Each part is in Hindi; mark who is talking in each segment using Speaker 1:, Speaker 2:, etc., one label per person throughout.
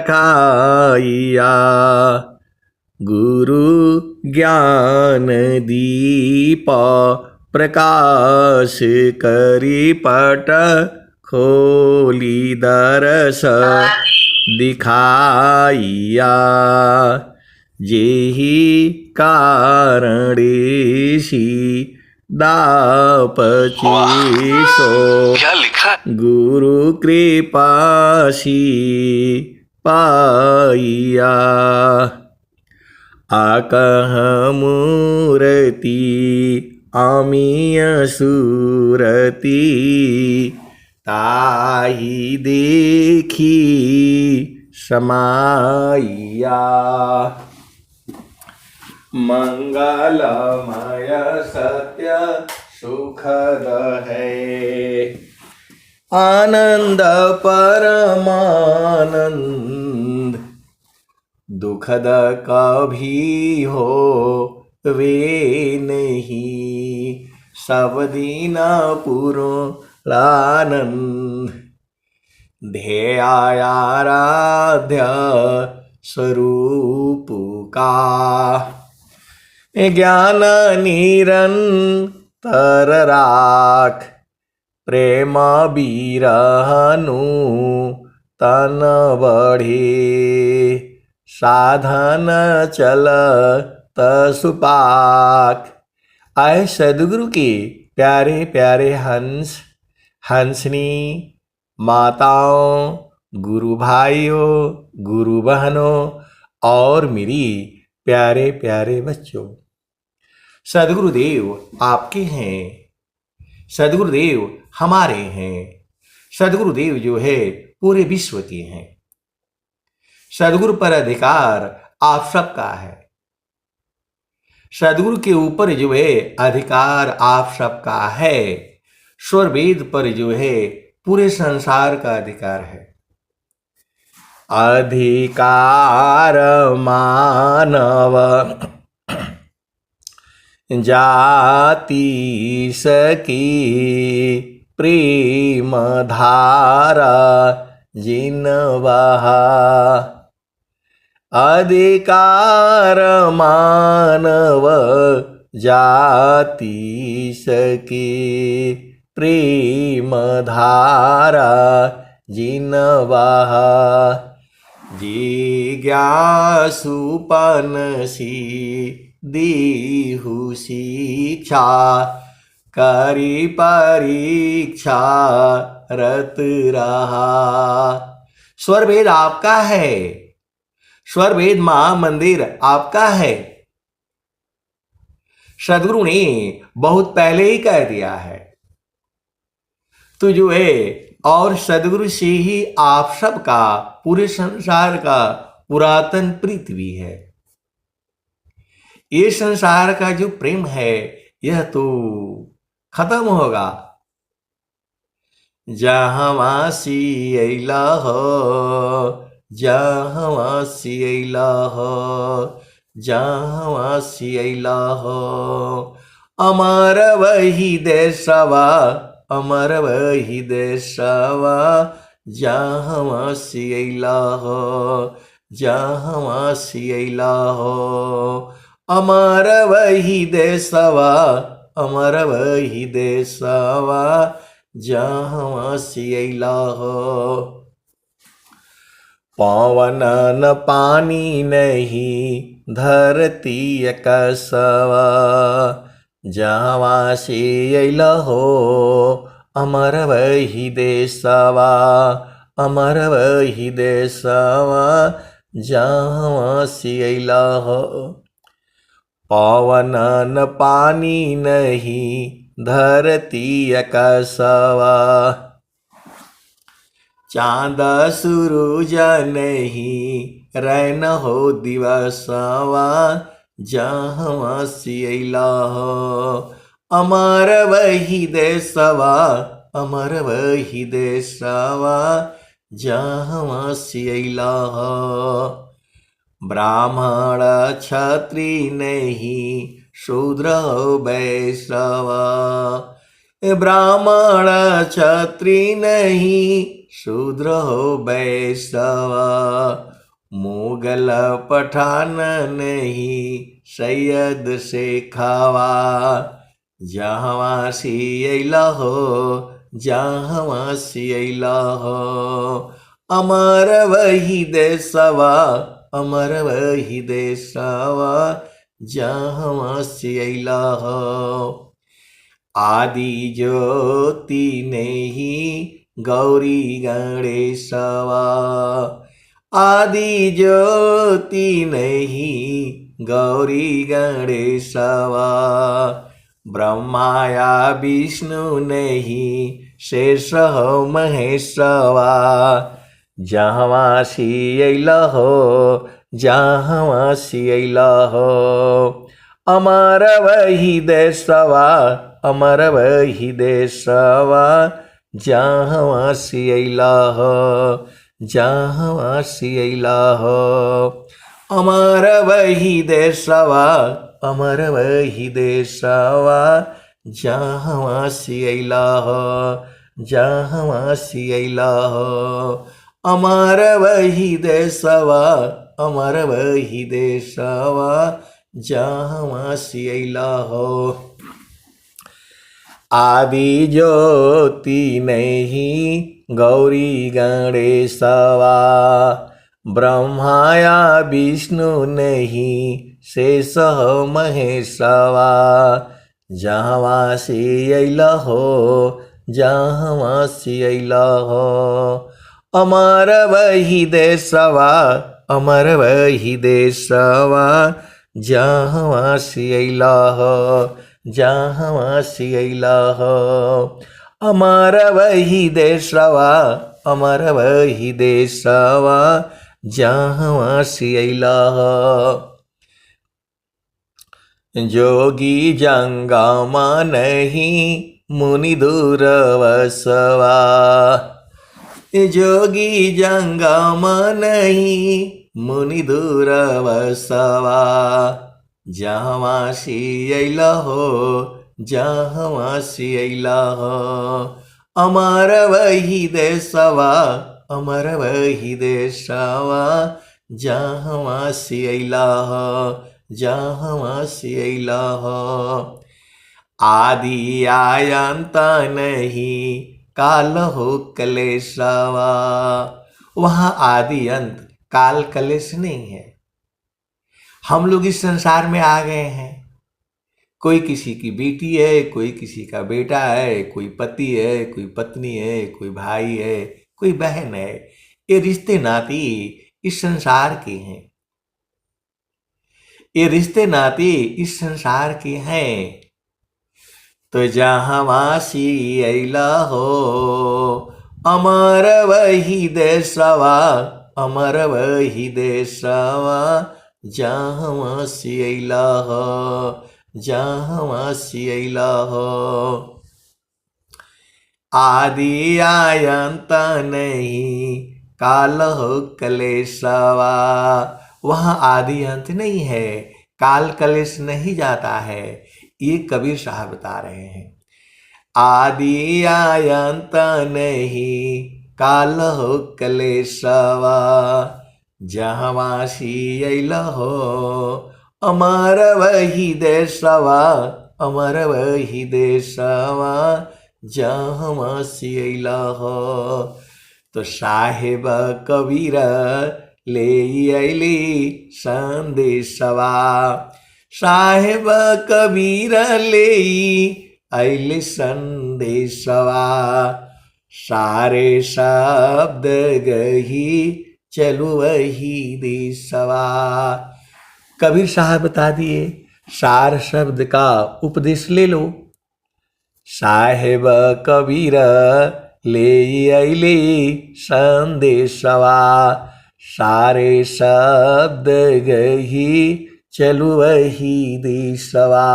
Speaker 1: रखाइया। गुरु ज्ञान दीप प्रकाश करी पट खोली दरस दिखाइया। जेहि कारणेशी दापची सो
Speaker 2: क्या लिखा है?
Speaker 1: गुरु कृपासी पाइया। आकह मूर्ति आमीय सुरती ताहि देखी समाइया। मंगलमय सत्य सुखद है आनंद परमानंद। दुखद कभी हो वे नहीं सब दिन पूर्णानंद। ध्येयाराध्य स्वरूप का ज्ञान निरंतर राख। प्रेम बिरहनु तन बढ़े साधन चलत सुपाक। आए सदगुरु के प्यारे प्यारे हंस हंसनी माताओं, गुरु भाइयों, गुरु बहनों और मेरी प्यारे प्यारे बच्चों, सदगुरुदेव आपके हैं, सदगुरुदेव हमारे हैं। सदगुरुदेव जो है पूरे विश्व के हैं। सदगुरु पर अधिकार आप सबका है। सदगुरु के ऊपर जो है अधिकार आप सबका है। स्वर वेद पर जो है पूरे संसार का अधिकार है। अधिकार मानव जाति सकी प्रेम धारा जिन बहा। अधिकार मानव जाति सकी प्रेम धारा जिन बहा। जिज्ञासुपनसी दीहु शिक्षा करी परीक्षा रत रहा। स्वर वेद आपका है। स्वर वेद महामंदिर आपका है। सदगुरु ने बहुत पहले ही कह दिया है तो जो है, और सदगुरु से ही आप सबका पूरे संसार का पुरातन प्रीत भी है। ये संसार का जो प्रेम है यह तो खत्म होगा। जहाँवासी अइला हो, जहाँवासी अइला हो, जहाँवासी अइला हो। अमर वही देशवा, अमर वही देशवा। जहाँवासी अइला हो, जहाँवासी अइला हो। अमर वही देशवा, अमर वही देशवा। जहाँवासी अइला हो। पवन न पानी नहीं धरती कसवा। जहाँवासी अइला हो, अमर वही देशवा, अमर वही देशवा। जहाँवासी अइला हो। पवन न पानी नहीं धरती कसवा। चाँद सूरज नहीं रैन हो दिवसवा। जहाँवासी अइला हो, अमर वही देशवा, अमर वही देशवा। जहाँवासी अइला हो। ब्राह्मण क्षत्रि नहीं शूद्र वैश्रव। ब्राह्मण क्षत्रि नहीं शूद्र वैश्रव। मुगल पठान नहीं सैयद से खावा। जहाँ सियला हो जहाँ सियला हो, अमर वही देशवा अमर वही देशवा जहाँ सियला हो। आदि ज्योति नहीं गौरी गणेशवा, आदि ज्योति नहीं गौरी गणेशवा। ब्रह्माया विष्णु नहीं शेष हो महेशवा। जहाँ सियला हो जहाँ सियला हो, अमर वही देशवा अमर वही देशवा जहाँ सियला हो जहाँ सियला हो। अमर वही देशवा अमर वही देशवा जहाँ सियला हो जहाँ सियला हो। अमर वही देशवा अमर वही देशवा जहाँ सियला हो। आदि ज्योति नहीं गौरी गणेशवा, ब्रह्माया विष्णु नहीं शेष महेशवा। जहाँ सियला हो जहाँ सियला हो, अमर वही देशवा अमर वही देशवा जहाँ सियला हो जहाँ सियला हो। अमर वही देशवा अमर वही देशवा जहाँ सियला हो। जोगी जंगमा नहीं मुनि दूर वसवा, जोगी जंगमा नहीं मुनि दूर वसवा। जहाँ सियला हो जहाँ सियला हो, अमर वही देशवा अमर वही देशवा जहाँ सियला हो जहाँ सियला हो। आदि आयंत नहीं काल हो कलेशवा, वहाँ आदि अंत काल कलेश नहीं है। हम लोग इस संसार में आ गए हैं, कोई किसी की बेटी है, कोई किसी का बेटा है, कोई पति है, कोई पत्नी है, कोई भाई है, कोई बहन है। ये रिश्ते नाते इस संसार के हैं, ये रिश्ते नाते इस संसार के हैं। तो जहाँ सियला हो अमर वही देशवा अमर वही देशवा जहाँ सियला हो जहाँ सियला हो। आदि आयंत नहीं काल हो कलेशवा, वहाँ आदि अंत नहीं है, काल कलेश नहीं जाता है। ये कबीर साहब बता रहे हैं। आदि आयंत नहीं काल हो कलेशवा, जहाँ सियला हो अमर वही देशवा अमर वही देशवा जहाँ सियला हो। तो साहेब कबीर ले अली संदेशवा, साहेब कबीर ले अली संदेशवा। सारे शब्द गही चलू वही देशवा। कबीर साहब बता दिए, सार शब्द का उपदेश ले लो। साहेब कबीर ले अली संदेशवा, सारे शब्द गही चलू वही देशवा।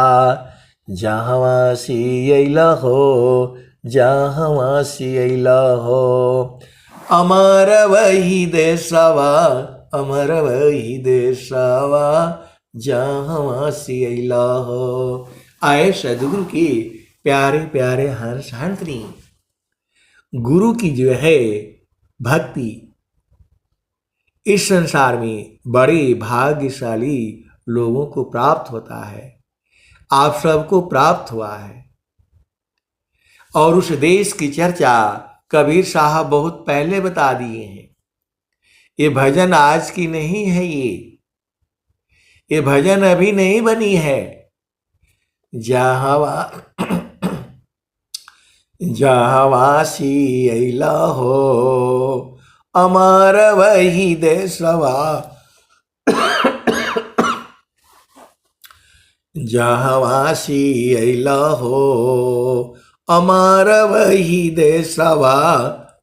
Speaker 1: जहाँ सियला हो जहाँ सियला हो, अमर वही देशवा अमर वही देशवा जहाँ सियला हो। आए सदगुरु की प्यारे प्यारे हंस हंसनी, गुरु की जो है भक्ति इस संसार में बड़े भाग्यशाली लोगों को प्राप्त होता है। आप सबको प्राप्त हुआ है। और उस देश की चर्चा कबीर साहब बहुत पहले बता दिए हैं। ये भजन आज की नहीं है। ये भजन अभी नहीं बनी है। जहवा जहवासी अइला हो अमर वही देशवा। जहवासी अइला हो अमर वही देशवा।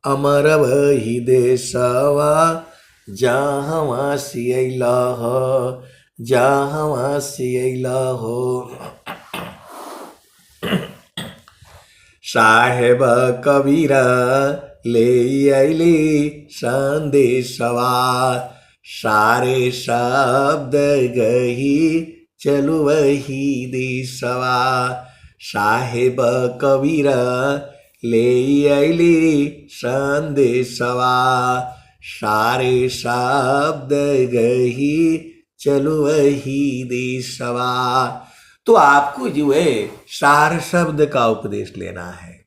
Speaker 1: अमर वही देशवा। जहवासी अइला हो जहवासी अइला हो। साहेब कबीर ले अइली संदेशवा। सारे शब्द गही चलु वही देशवा। साहेब कबीर ले अइली संदेशवा। सारे शब्द गही चलु वही देशवा। तो आपको जो है सार शब्द का उपदेश लेना है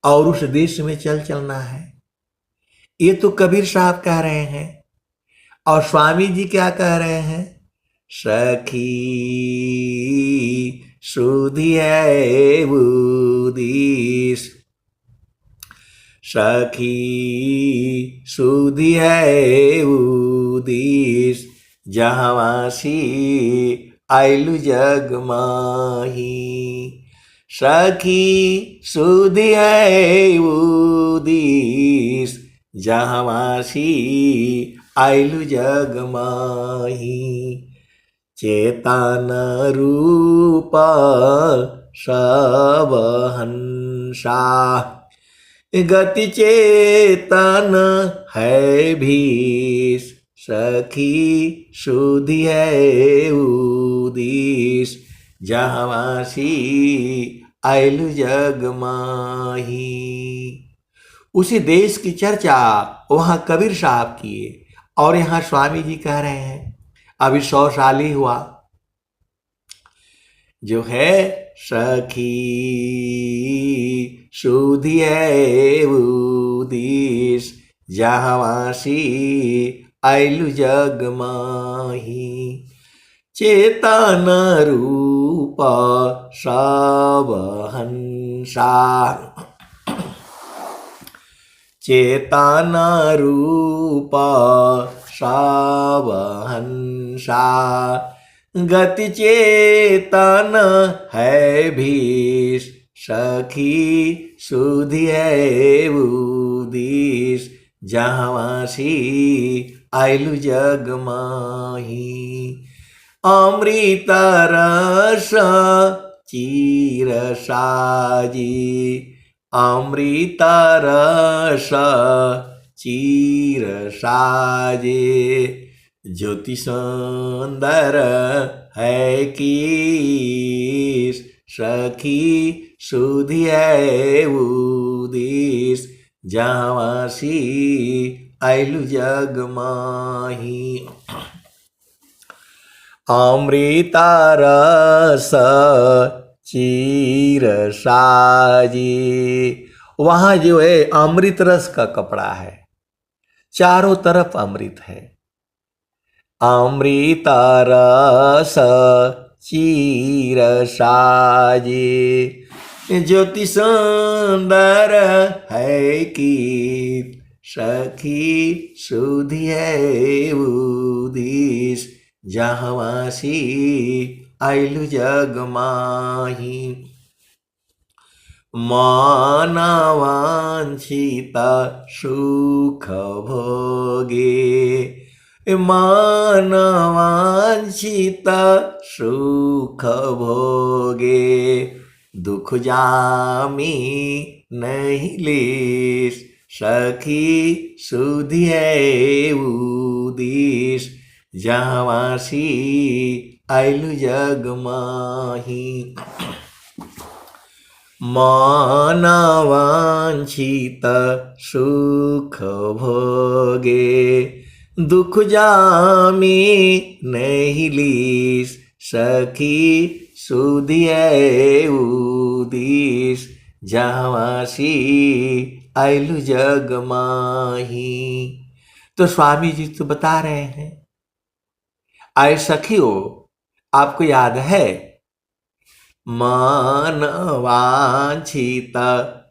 Speaker 1: और उस देश में चलना है। ये तो कबीर साहब कह रहे हैं। और स्वामी जी क्या कह रहे हैं? सखी सुधिए बुदिस। सखी सुधिए बुदिस। जहवासी आइलु जग माही। सखी सुधिए बुदिस। जहवासी आइलु जग माही। चेतन रूप सब हंसा। गति चेतन है भीष। सखी सुधिए उदिस। जहवासी आइलु जग माही। उसी देश की चर्चा वहां कबीर साहब किए और यहाँ स्वामी जी कह रहे हैं। अभी 100 साल ही हुआ जो है। सखी सुधिए उदिस। जहवासी आइलु जग माही। चेतन रूप सब हंसा। चेतन रूप सब हंसा। गति चेतन है भीष। सखी सुधिए उदिस। जहवासी आइलु जग माही। अमृत रस चीर साजी। अमृत रस चीर साजे। ज्योति सुंदर है कीस। सखी सुधिए उदिस। जहवासी आइलु जग माही। अमृत रस चीर साजी। वहां जो है अमृत रस का कपड़ा है। चारों तरफ अमृत है। अमृत रस चीर साजे। ज्योति सुंदर है की। सखी सुधिए उदिस। जहवासी आइलु जग माही। मानवांछित सुख भोगे। मानवांछित सुख भोगे। दुख जामी नहीं लेस। सखी सुधिए उदिस। जहवासी आइलु जग माही। मानवांछित सुख भोगे। दुख जामी नहीं लीस, सखी सुधिए उदीस, जावासी आइलु जग माही। तो स्वामी जी तो बता रहे हैं, आए सखियो, आपको याद है, मन वांछित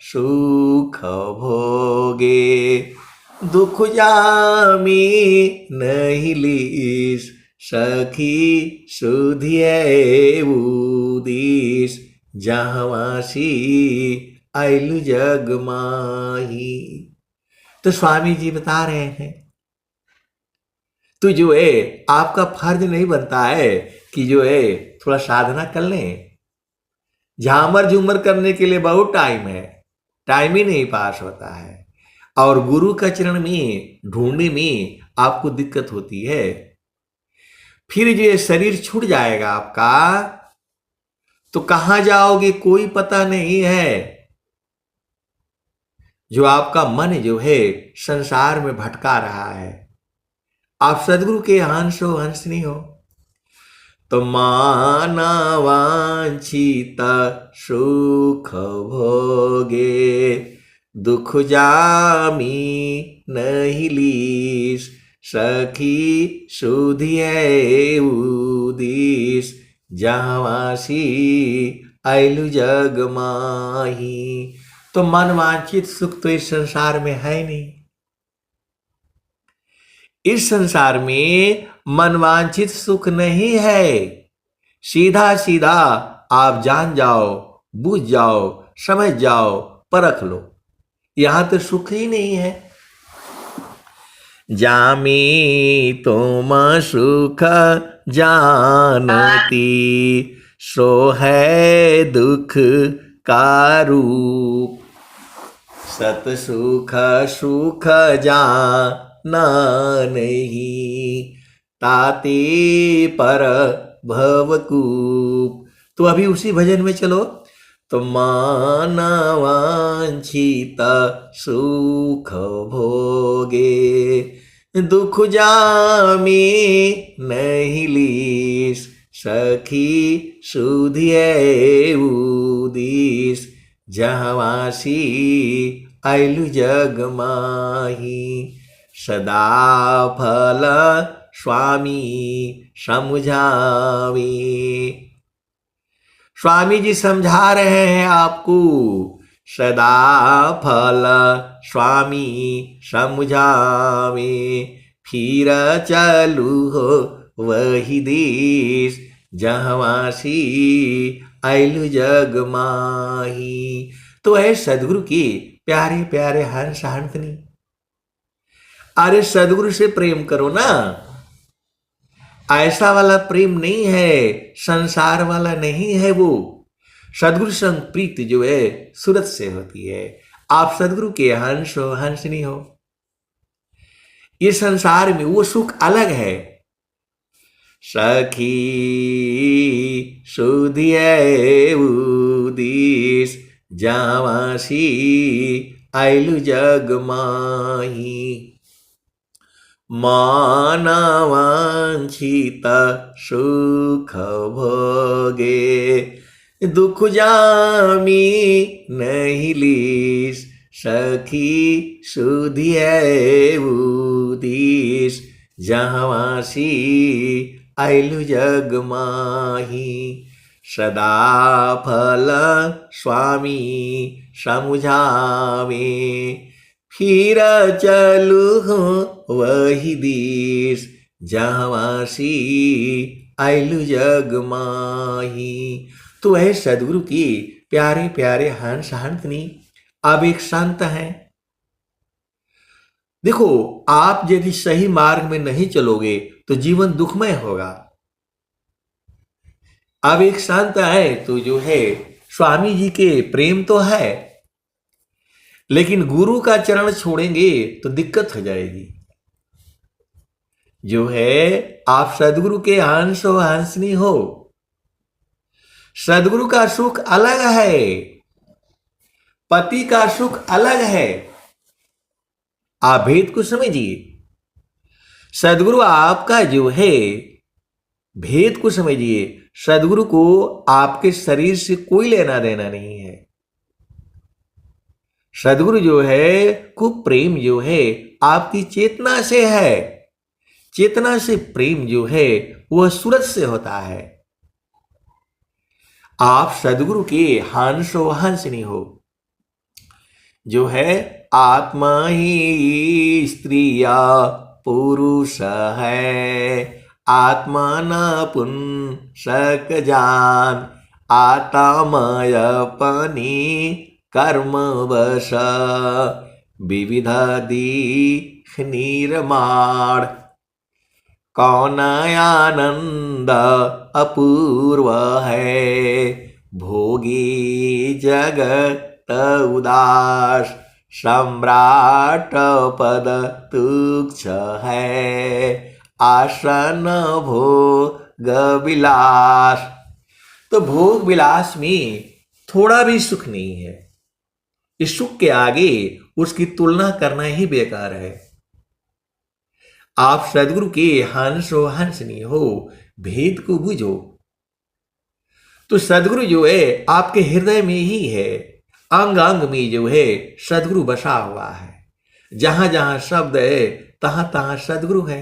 Speaker 1: सुख भोगे, दुख जामी नहीं लीस, सखी सुधिए उदीस, जहाँवासी आइलु जग माही। तो स्वामी जी बता रहे हैं, तो जो है आपका फर्ज नहीं बनता है कि जो है थोड़ा साधना कर लें। झामर झूमर करने के लिए बहुत टाइम है, टाइम ही नहीं पास होता है, और गुरु का चरण में ढूंढने में आपको दिक्कत होती है। फिर जो ये शरीर छूट जाएगा आपका, तो कहां जाओगे कोई पता नहीं है। जो आपका मन जो है संसार में भटका रहा है, आप सदगुरु के हंस हो हंसनी हो, तो मानवांछित सुख भोगे, दुख जामी नहीं लीस, सखी सुधिए उदीस, जहाँवासी आइलु जग माही। तो मन वांछित सुख तो इस संसार में है नहीं। इस संसार में मनवांछित सुख नहीं है। सीधा सीधा आप जान जाओ, बुझ जाओ, समझ जाओ, परख लो, यहां तो सुख ही नहीं है। जामी तुम सुख जानती, सो है दुख का रूप, सत सुख सुख जाना नहीं, ताते पर भवकूप। तो अभी उसी भजन में चलो, तो मानवांछित सुख भोगे, दुख जामी नहीं लीस, सखी सुधिए उदीस, जहाँवासी आइलु जग माही। सदा फल स्वामी समझावे। स्वामी जी समझा रहे हैं आपको, सदा फल स्वामी समझावे, फिर चलू हो वही देश, जहाँवासी आइलु जग माही। तो है सदगुरु की प्यारे प्यारे हंस हंसनी। अरे सदगुरु से प्रेम करो ना, ऐसा वाला प्रेम नहीं है, संसार वाला नहीं है वो। सदगुरु संग प्रीति जो है सूरत से होती है। आप सदगुरु के हंस हो हंसनी हो। ये संसार में वो सुख अलग है। सखी सुधिए उदीस, जहाँवासी आइलु जग माही। मानवांछित सुख भोगे, दुख जामी नहीं लीस, सखी सुधिए उदीस, जहाँवासी आइलु जग माही। सदा फल स्वामी समझावे, फिर चलू हो वही देश, जहाँवासी आइलु जग माही। तो है सदगुरु की प्यारे प्यारे हंस हंसनी। अब एक संत हैं। देखो, आप यदि सही मार्ग में नहीं चलोगे तो जीवन दुखमय होगा। अब एक संत है तो जो है स्वामी जी के प्रेम तो है, लेकिन गुरु का चरण छोड़ेंगे तो दिक्कत हो जाएगी। जो है आप सदगुरु के हंस हो हंसनी हो। सदगुरु का सुख अलग है, पति का सुख अलग है। आप भेद को समझिए। सदगुरु आपका जो है भेद को समझिए। सदगुरु को आपके शरीर से कोई लेना देना नहीं है। सदगुरु जो है को प्रेम जो है आपकी चेतना से है। चेतना से प्रेम जो है वह सूरज से होता है। आप सदगुरु के हंसो हंसनी हो। जो है आत्मा ही स्त्रिया पुरुष है, आत्मा न पुंसक जान, आत्मय पनी कर्म वश, विविध दीख निर्माण, कौन आनंद अपूर्व है, भोगी जगत उदास, सम्राट पद तुच्छ है, आसन भोग विलास। तो भोग विलास में थोड़ा भी सुख नहीं है। इस सुख के आगे उसकी तुलना करना ही बेकार है। आप सदगुरु के हंसो हंसनी हो, भेद को बुझो। तो सदगुरु जो है आपके हृदय में ही है। अंग अंग में जो है सदगुरु बसा हुआ है। जहां जहां शब्द है तहां तहां सदगुरु है।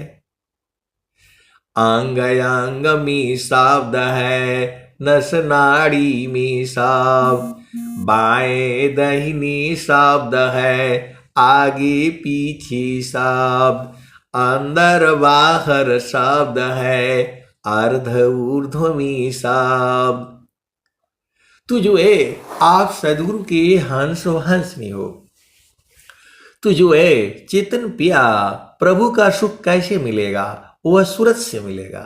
Speaker 1: अंग अंग में शब्द है, नस नाड़ी में शब्द, बाएं दाहिनी शब्द है, आगे पीछे शब्द, अंदर बाहर शब्द है, अर्ध ऊर्ध्व में शब्द। तू जो है आप सदगुरु के हंसो हंसनी हो। तू जो है चेतन पिया प्रभु का सुख कैसे मिलेगा? वह सूरत से मिलेगा।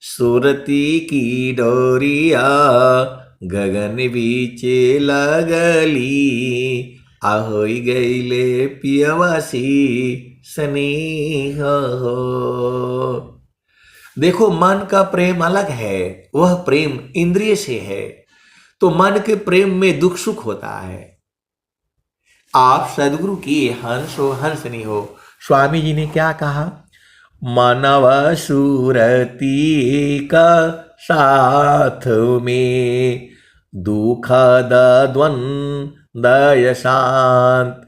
Speaker 1: सूरती की डोरिया गगन बीचे लगली, ahoy गईले पियवासी स्नेह हो। देखो मन का प्रेम अलग है, वह प्रेम इंद्रिय से है। तो मन के प्रेम में दुख सुख होता है। आप सदगुरु की हंसो हंसनी हो। स्वामी जी ने क्या कहा? मानव सूरती का साथ में, दुख द्वंद्व शांत,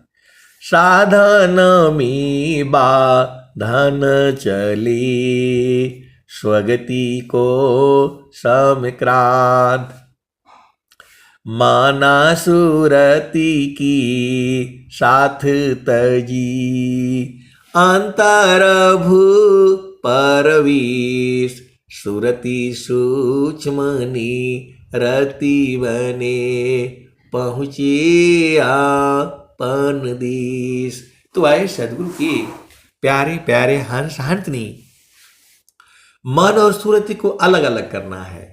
Speaker 1: साधन में बाधन चली, स्वगति को समक्रांत। माना सूरती की साथ तजी, अंतर भू परवीश, सुरती सूक्ष्मनी रति बने, पहुँचे आपन देश। तो आए सदगुरु के प्यारे प्यारे हंस हंसनी। मन और सुरति को अलग अलग करना है।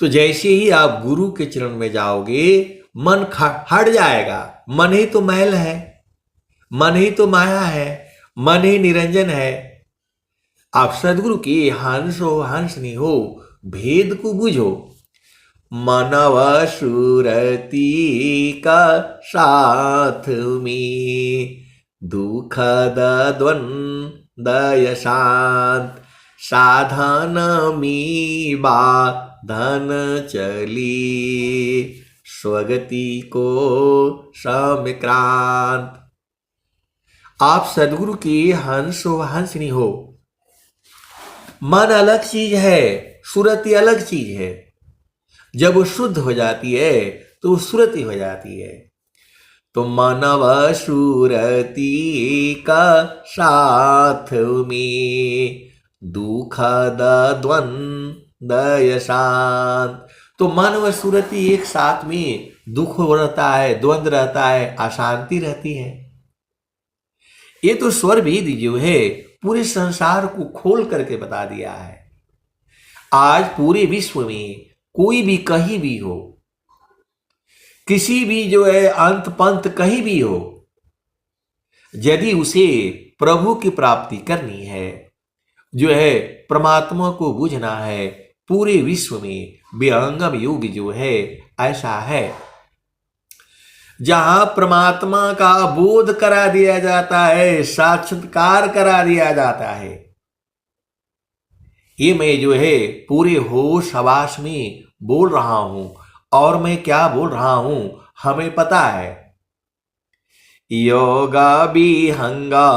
Speaker 1: तो जैसे ही आप गुरु के चरण में जाओगे मन हट जाएगा। मन ही तो मैल है, मन ही तो माया है, मन ही निरंजन है। आप सदगुरु की हंसो हंसनी हो, भेद को बुझो। मानव सुरती का साथ में, दुखद द्वंद्व शांत, साधन में बाधन चली, स्वगति को समक्रांत। आप सदगुरु की हंसो हंसनी हो। मन अलग चीज है, सुरति अलग चीज है। जब वो शुद्ध हो जाती है तो सुरति हो जाती है। तो मानव सुरति का साथ में, दुखद द्वंद्व शांत। तो मन व सुरति एक साथ में, दुख रहता है, द्वंद्व रहता है, अशांति रहती है। ये तो स्वर भेद जो है पूरे संसार को खोल करके बता दिया है। आज पूरे विश्व में कोई भी कहीं भी हो, किसी भी जो है अंत पंथ कहीं भी हो, यदि उसे प्रभु की प्राप्ति करनी है, जो है परमात्मा को बुझना है, पूरे विश्व में विहंगम युग जो है ऐसा है। जहां परमात्मा का बोध करा दिया जाता है, साक्षात्कार करा दिया जाता है। ये मैं जो है पूरे होश हवास में बोल रहा हूं, और मैं क्या बोल रहा हूं हमें पता है। योगा विहंगा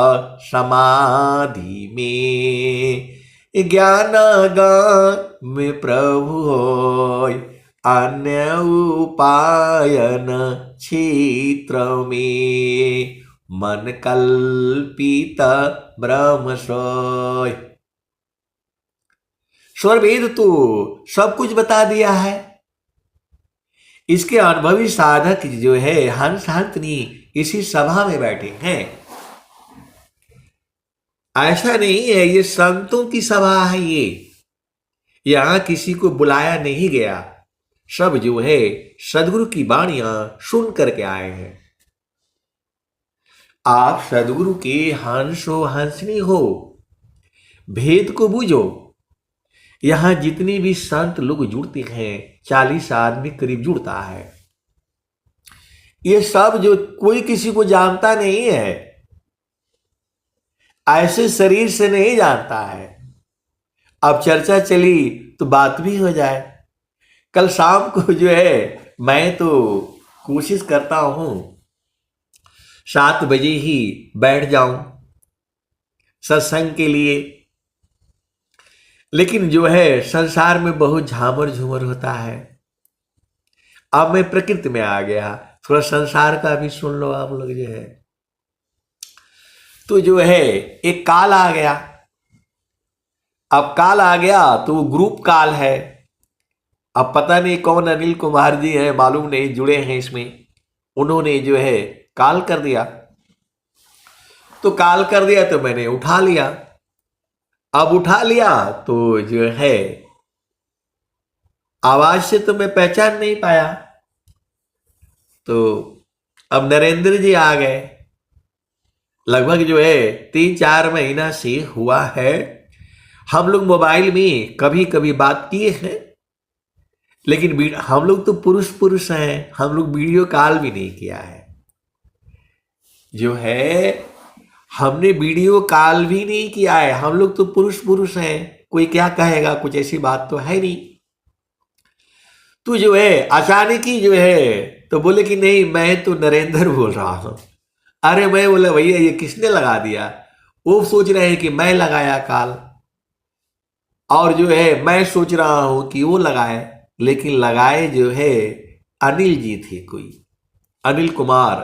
Speaker 1: समाधि में ज्ञान गान में प्रभु होय, अन्य उपायन क्षेत्र में मन कल्पित ब्रह्म सोय। स्वर वेद तो सब कुछ बता दिया है। इसके अनुभवी साधक जो है हंस हंसनी इसी सभा में बैठे हैं। ऐसा नहीं है ये संतों की सभा है, ये यहां किसी को बुलाया नहीं गया। सब जो है सदगुरु की वाणियां सुन करके आए हैं। आप सदगुरु के हंसो हंसनी हो, भेद को बूझो। यहां जितनी भी संत लोग जुड़ते हैं 40 आदमी करीब जुड़ता है। ये सब जो कोई किसी को जानता नहीं है, ऐसे शरीर से नहीं जानता है। अब चर्चा चली तो बात भी हो जाए। कल शाम को जो है मैं तो कोशिश करता हूं 7 बजे ही बैठ जाऊं सत्संग के लिए, लेकिन जो है संसार में बहुत झामर झूमर होता है। अब मैं प्रकृति में आ गया, थोड़ा संसार का भी सुन लो आप लोग जो है। तो जो है एक काल आ गया। अब काल आ गया तो वो ग्रुप काल है। अब पता नहीं कौन अनिल कुमार जी हैं, मालूम नहीं, जुड़े हैं इसमें। उन्होंने जो है काल कर दिया, तो काल कर दिया तो मैंने उठा लिया। अब उठा लिया तो जो है आवाज से तो मैं पहचान नहीं पाया। तो अब नरेंद्र जी आ गए। लगभग जो है 3-4 महीना से हुआ है हम लोग मोबाइल में कभी कभी बात किए हैं, लेकिन हम लोग तो पुरुष पुरुष हैं, हम लोग वीडियो कॉल भी नहीं किया है। जो है हमने वीडियो कॉल भी नहीं किया है। हम लोग तो पुरुष पुरुष हैं, कोई क्या कहेगा, कुछ ऐसी बात तो है नहीं। तो जो है अचानक ही जो है तो बोले कि नहीं मैं तो नरेंद्र बोल रहा हूं। अरे मैं बोला भैया ये किसने लगा दिया? वो सोच रहे हैं कि मैं लगाया कॉल, और जो है मैं सोच रहा हूं कि वो लगाए, लेकिन लगाए जो है अनिल जी थे, कोई अनिल कुमार।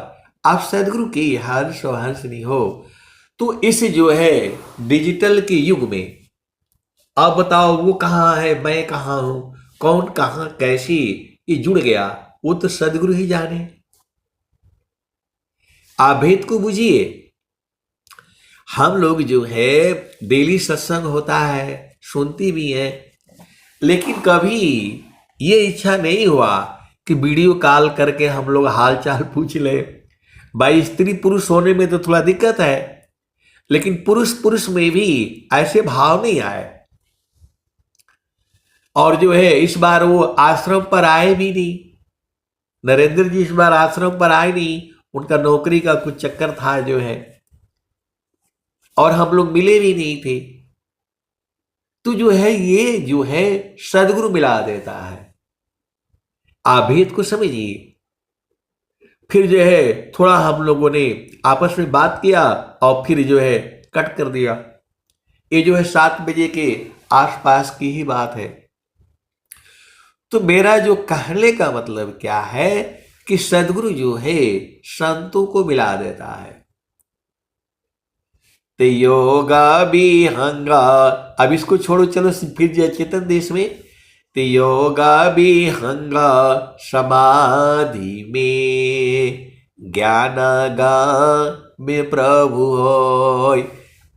Speaker 1: आप सदगुरु की हंस और हंसनी हो। तो इस जो है डिजिटल के युग में अब बताओ वो कहाँ है, मैं कहाँ हूं, कौन कहाँ कैसी ये जुड़ गया, वो तो सदगुरु ही जाने। आप भेद को बुझिए। हम लोग जो है डेली सत्संग होता है, सुनती भी है, लेकिन कभी ये इच्छा नहीं हुआ कि वीडियो कॉल करके हम लोग हाल चाल पूछ ले। भाई स्त्री पुरुष होने में तो थोड़ा दिक्कत है, लेकिन पुरुष पुरुष में भी ऐसे भाव नहीं आए। और जो है इस बार वो आश्रम पर आए भी नहीं, नरेंद्र जी इस बार आश्रम पर आए नहीं, उनका नौकरी का कुछ चक्कर था जो है, और हम लोग मिले भी नहीं थे। तो जो है ये जो है सदगुरु मिला देता है। आप भेद को समझिए। फिर जो है थोड़ा हम लोगों ने आपस में बात किया और फिर जो है कट कर दिया। ये जो है 7 बजे के आसपास की ही बात है। तो मेरा जो कहने का मतलब क्या है कि सदगुरु जो है संतों को मिला देता है। तो योगा विहंगा, अब इसको छोड़ो, चलो फिर जो चेतन देश में, तो योगा विहंगा समाधि में ज्ञान गान में प्रभु होय,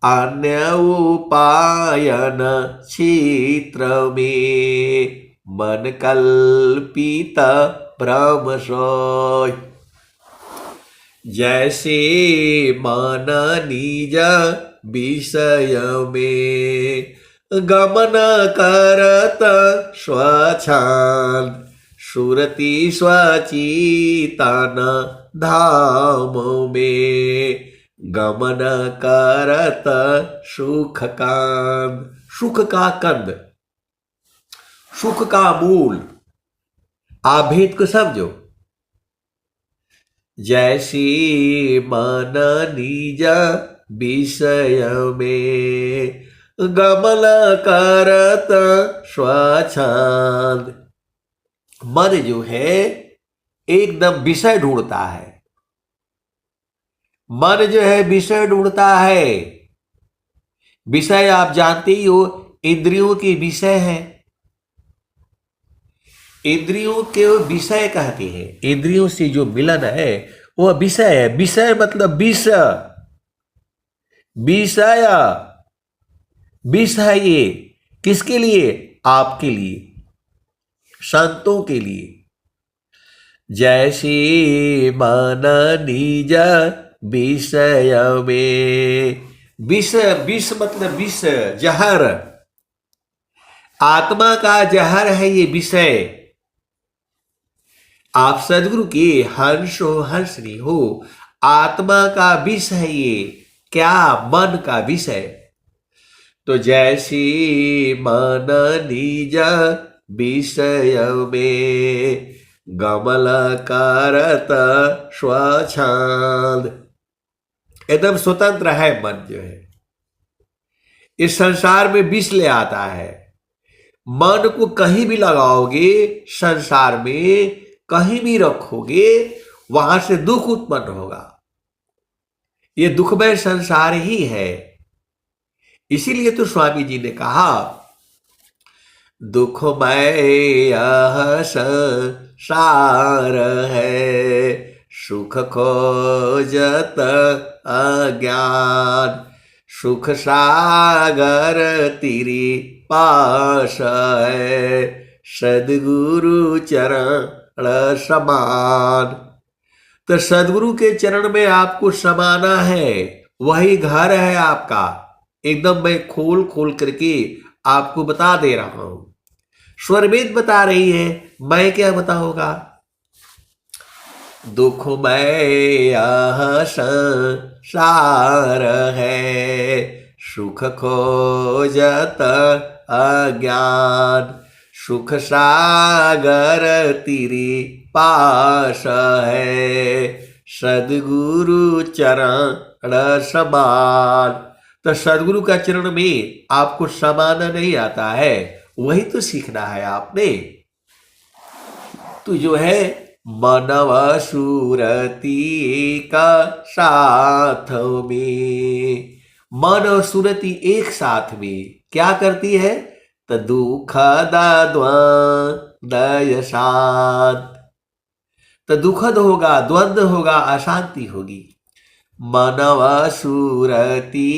Speaker 1: अन्य उपायन क्षेत्र में मन कल्पित ब्रह्म सोय। जैसे मन निज विषय में गमन करत स्वच्छंद, सुरति स्वचितन धाम में गमन करत सुख कांद। सुख का कंद, सुख का मूल, आप भेद को समझो। जैसी मन निज विषय में गमन करत स्वच्छंद। मन जो है एकदम विषय ढूंढता है, मन जो है विषय ढूंढता है। विषय आप जानते ही हो, इंद्रियों के विषय है, इंद्रियों के विषय कहते हैं। इंद्रियों से जो मिलन है वह विषय है। विषय मतलब विष, विषय, विष है ये। किसके लिए? आपके लिए, संतों के लिए। जैसी मन निज विषय में, विष, विष मतलब विष, जहर, आत्मा का जहर है ये विषय। आप सदगुरु के हंस हो हंसनी हो, आत्मा का विष है ये। क्या? मन का विषय। तो जैसी मन निज विषय में गमल करत स्वच्छंद। एकदम स्वतंत्र है मन जो है, इस संसार में विष ले आता है। मन को कहीं भी लगाओगे, संसार में कहीं भी रखोगे, वहां से दुख उत्पन्न होगा। ये दुखमय संसार ही है। इसीलिए तो स्वामी जी ने कहा, दुखमय यह संसार है, सुख खोजत अज्ञान। सुख सागर तेरी पास है, सदगुरु चरण समान। तो सदगुरु के चरण में आपको समाना है, वही घर है आपका। एकदम मैं खोल खोल करके आपको बता दे रहा हूं। स्वरवेद बता रही है, मैं क्या बताऊंगा। दुखमय यह संसार है, सुख खोजत अज्ञान। सुख सागर तेरी पास है, सदगुरु चरण समान। तो सदगुरु का चरण में आपको समाना नहीं आता है, वही तो सीखना है आपने। तो जो है मनव सुरति का साथ में, मन और सुरति एक साथ में क्या करती है? तो दुख द्वंद्व शांत। तो दुखद होगा, द्वंद्व होगा, अशांति होगी। मनव सुरति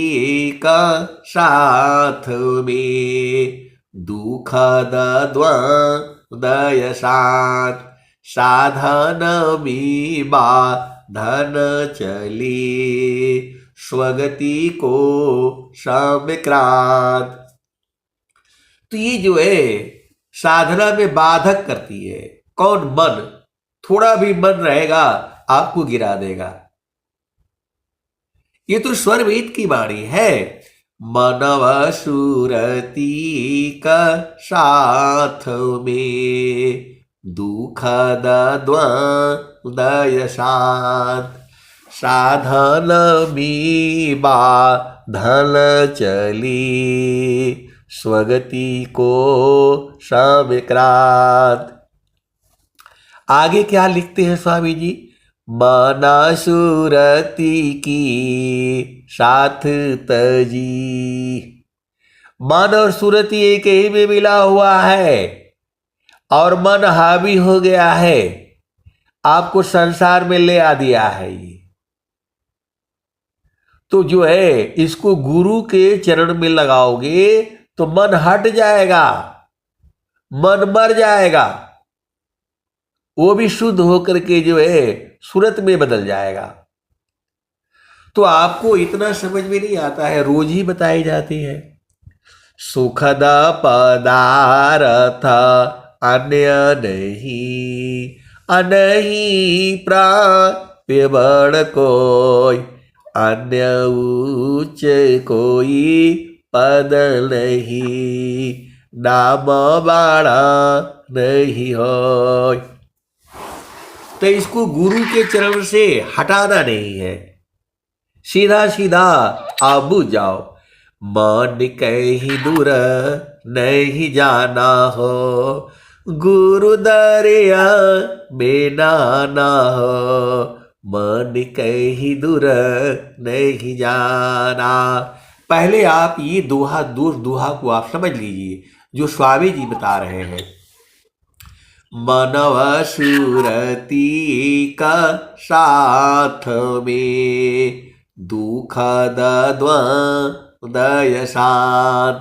Speaker 1: का साथ में दुखद द्वंद्व शांत। साधन में बाधन चली, स्वगति को सम्क्रांत। तो ये जो है साधना में बाधक करती है। कौन? मन। थोड़ा भी मन रहेगा आपको गिरा देगा। ये तो स्वरवेद की वाणी है। मनव सुरति का साथ में दुखद द्वंद्व शांत। साधन में बाधन चली, स्वगति को सम्क्रांत। आगे क्या लिखते हैं स्वामी जी? मना सुरति की साथ तजी। मन और सुरति एक ही में मिला हुआ है और मन हावी हो गया है, आपको संसार में ले आ दिया है। ये तो जो है इसको गुरु के चरण में लगाओगे तो मन हट जाएगा, मन मर जाएगा, वो भी शुद्ध होकर के जो है सूरत में बदल जाएगा। तो आपको इतना समझ में नहीं आता है, रोज ही बताई जाती है। सुखद पदार्थ अन्य नहीं, अनही प्राप्य बड़ कोई, अन्य उच्च कोई पद नहीं, नाम बाड़ा नहीं हो। तो इसको गुरु के चरण से हटाना नहीं है, सीधा सीधा आप बुझ जाओ। मन कहीं दूर नहीं जाना हो, गुरु दरिया में नाना हो, मन कहीं दूर नहीं जाना। पहले आप ये दोहा को आप समझ लीजिए जो स्वामी जी बता रहे हैं। मनव सुरती का साथ में, दुखद द्वंद्व शांत,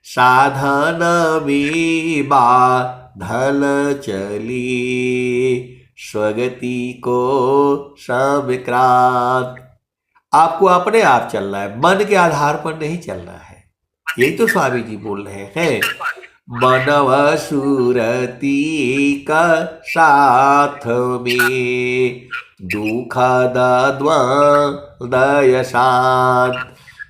Speaker 1: साधन में बाधल चली, स्वगति को संक्रांत। आपको अपने आप चलना है, मन के आधार पर नहीं चलना है। यही तो स्वामी जी बोल रहे हैं। मनव सुरती का साथ में, दुखद द्वंद्व शांत,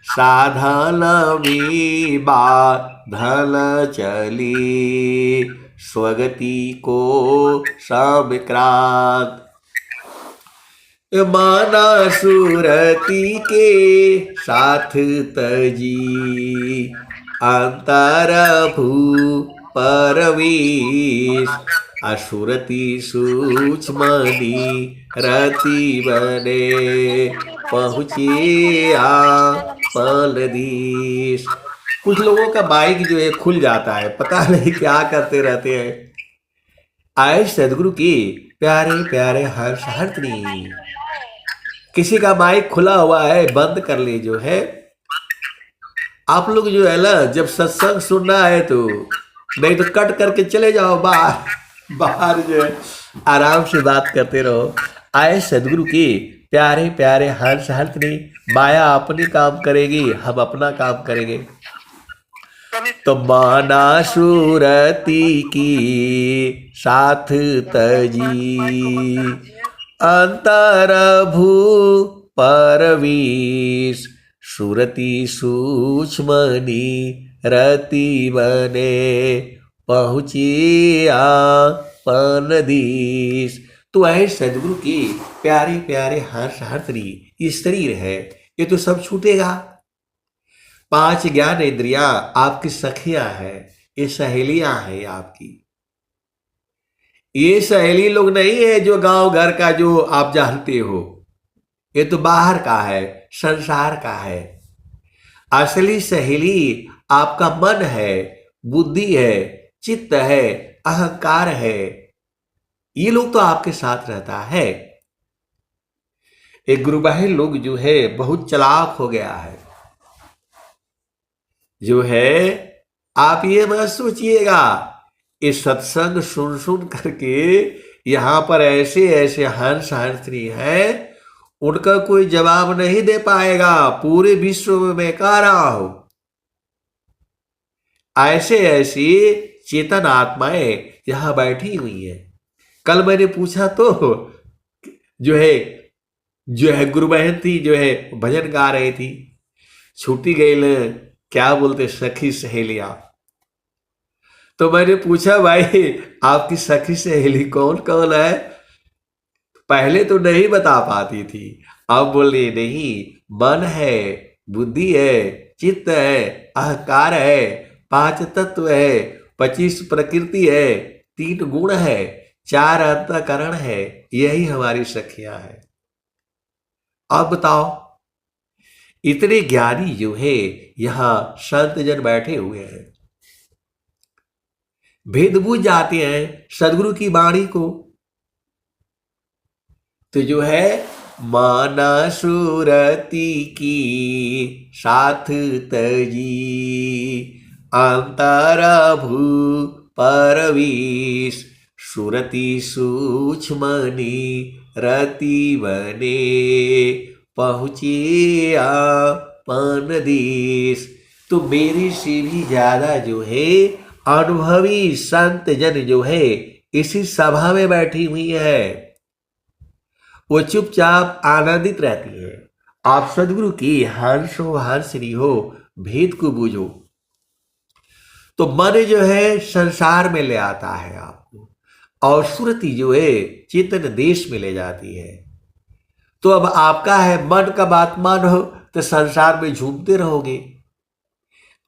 Speaker 1: साधन में बाधल चली, स्वगति को संक्रांत। माना सुरती के साथ तजी, अंतर भू परवीश, असुरति सूक्ष्मनी रति बने, पहुँचे पलदीश। कुछ लोगों का माइक जो है खुल जाता है, पता नहीं क्या करते रहते हैं। आए सदगुरु की प्यारे प्यारे हर्षहर्त्री, किसी का माइक खुला हुआ है बंद कर ले जो है। आप लोग जो है ना, जब सत्संग सुनना है तो नहीं तो कट करके चले जाओ बाहर, बाहर जो है आराम से बात करते रहो। आए सदगुरु की प्यारे प्यारे हर्षहर्त्री, माया अपनी काम करेगी, हम अपना काम करेंगे। तो माना सुरती की साथ तजी, अंतर भू परवीश, सुरति सूक्ष्मनी रति बने, पहुँचिया पनदीश। तो ऐ सदगुरु की प्यारे प्यारे हर्षहर्त्री, ये शरीर है ये तो सब छूटेगा। 5 ज्ञान इंद्रियां आपकी सखियां हैं, ये सहेलियां हैं आपकी। ये सहेली लोग नहीं है जो गांव घर का जो आप जानते हो, ये तो बाहर का है, संसार का है। असली सहेली आपका मन है, बुद्धि है, चित्त है, अहंकार है। ये लोग तो आपके साथ रहता है। एक गुरुबाही लोग जो है बहुत चालाक हो गया है, जो है आप ये मत सोचिएगा इस सत्संग सुन सुन करके यहाँ पर ऐसे ऐसे हंस हंसरी हैं, उनका कोई जवाब नहीं दे पाएगा, पूरे विश्व में मैं कह रहा हूं। ऐसे ऐसी चेतन आत्माएं यहां बैठी हुई है। कल मैंने पूछा तो जो है गुरु बहन थी, जो है भजन गा रही थी, छूटी गई क्या बोलते सखी सहेलियां। तो मैंने पूछा भाई आपकी सखी सहेली कौन कौन है? पहले तो नहीं बता पाती थी, अब बोले नहीं, मन है, बुद्धि है, चित्त है, अहंकार है, 5 तत्व है, 25 प्रकृति है, 3 गुण है, 4 अंतःकरण है, यही हमारी सखियां है। अब बताओ, इतने ज्ञानी जो है यहां संत जन बैठे हुए हैं, भेद बुझ जाते हैं सदगुरु की वाणी को। तो जो है माना सुरती की साथ तजी, अंतर भू परवीश, सुरति सूक्ष्मनी रति बने, पहुँचिया पन देश। तो मेरे से भी ज्यादा जो है अनुभवी संत जन जो है इसी सभा में बैठी हुई है, वो चुपचाप आनंदित रहती है। आप सदगुरु की हर्ष हो हर्षिणी हो, भेद को बूझो, तो मन जो है संसार में ले आता है आपको, और सुरति जो है चेतन देश में ले जाती है। तो अब आपका है मन का बात मानो तो संसार में झूमते रहोगे।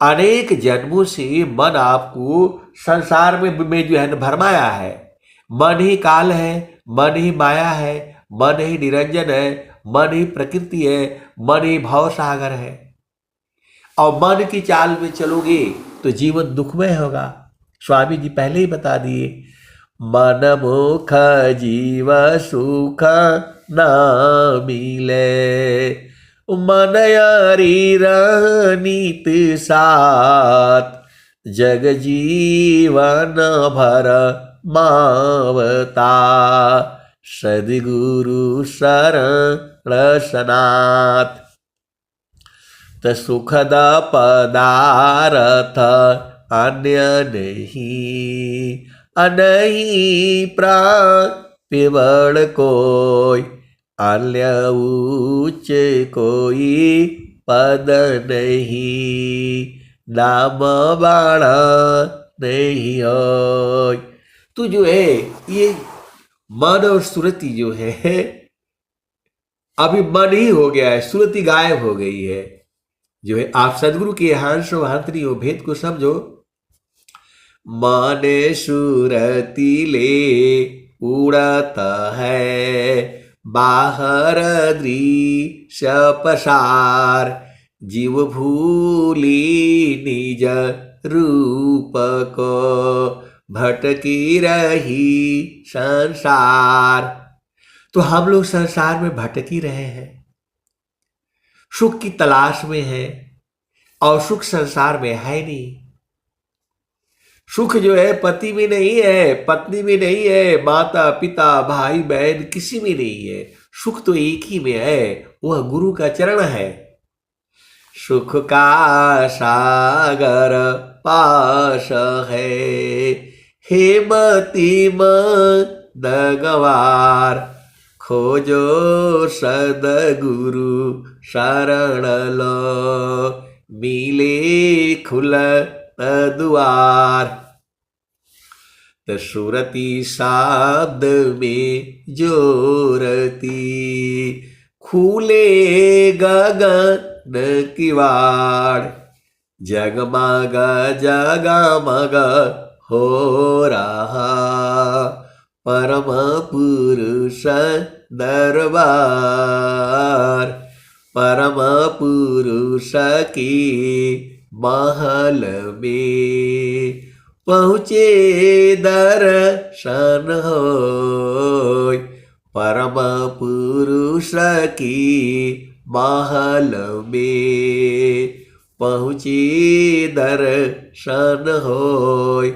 Speaker 1: अनेक जन्मों से मन आपको संसार में जो है न भरमाया है। मन ही काल है, मन ही माया है, मन ही निरंजन है, मन ही प्रकृति है, मन ही भव सागर है। और मन की चाल में चलोगे तो जीवन दुखमय होगा। स्वामी जी पहले ही बता दिए, मन मुख जीव सुख न मिले, मन यारी नीत साथ, जग जीवन भर मावता, सद्गुरु शरण सनाथ। त सुखद पदारथ अन्य नहीं, अनही प्राण कोई, अन्य उच्च कोई पद नहीं, नाम बाणा नहीं होय। तो जो है ये मन और सुरति जो है अभी मन ही हो गया है, सुरति गायब हो गई है। जो है आप सदगुरु के हंस हंतरी हो, भेद को समझो। मन सुरति ले उड़ता है, बाहर दृश्य पसार, जीव भूली निज रूप को, भटकी रही संसार। तो हम लोग संसार में भटकी रहे हैं, सुख की तलाश में है, और सुख संसार में है नहीं। सुख जो है पति में नहीं है, पत्नी में नहीं है, माता पिता भाई बहन किसी में नहीं है। सुख तो एक ही में है, वह गुरु का चरण है। सुख का सागर पास है, हेमती दगवार, खोजो सदगुरु शरण लो, मिले खुल द्वार। त सुरति शब्द में जोरती, खुले गगन किवाड़, जगमग जगमग हो रहा, परम पुरुष दरबार। परम पुरुष की महल में पहुँचे दर्शन होय, परम पुरुष की महल में पहुँचे दर्शन होय।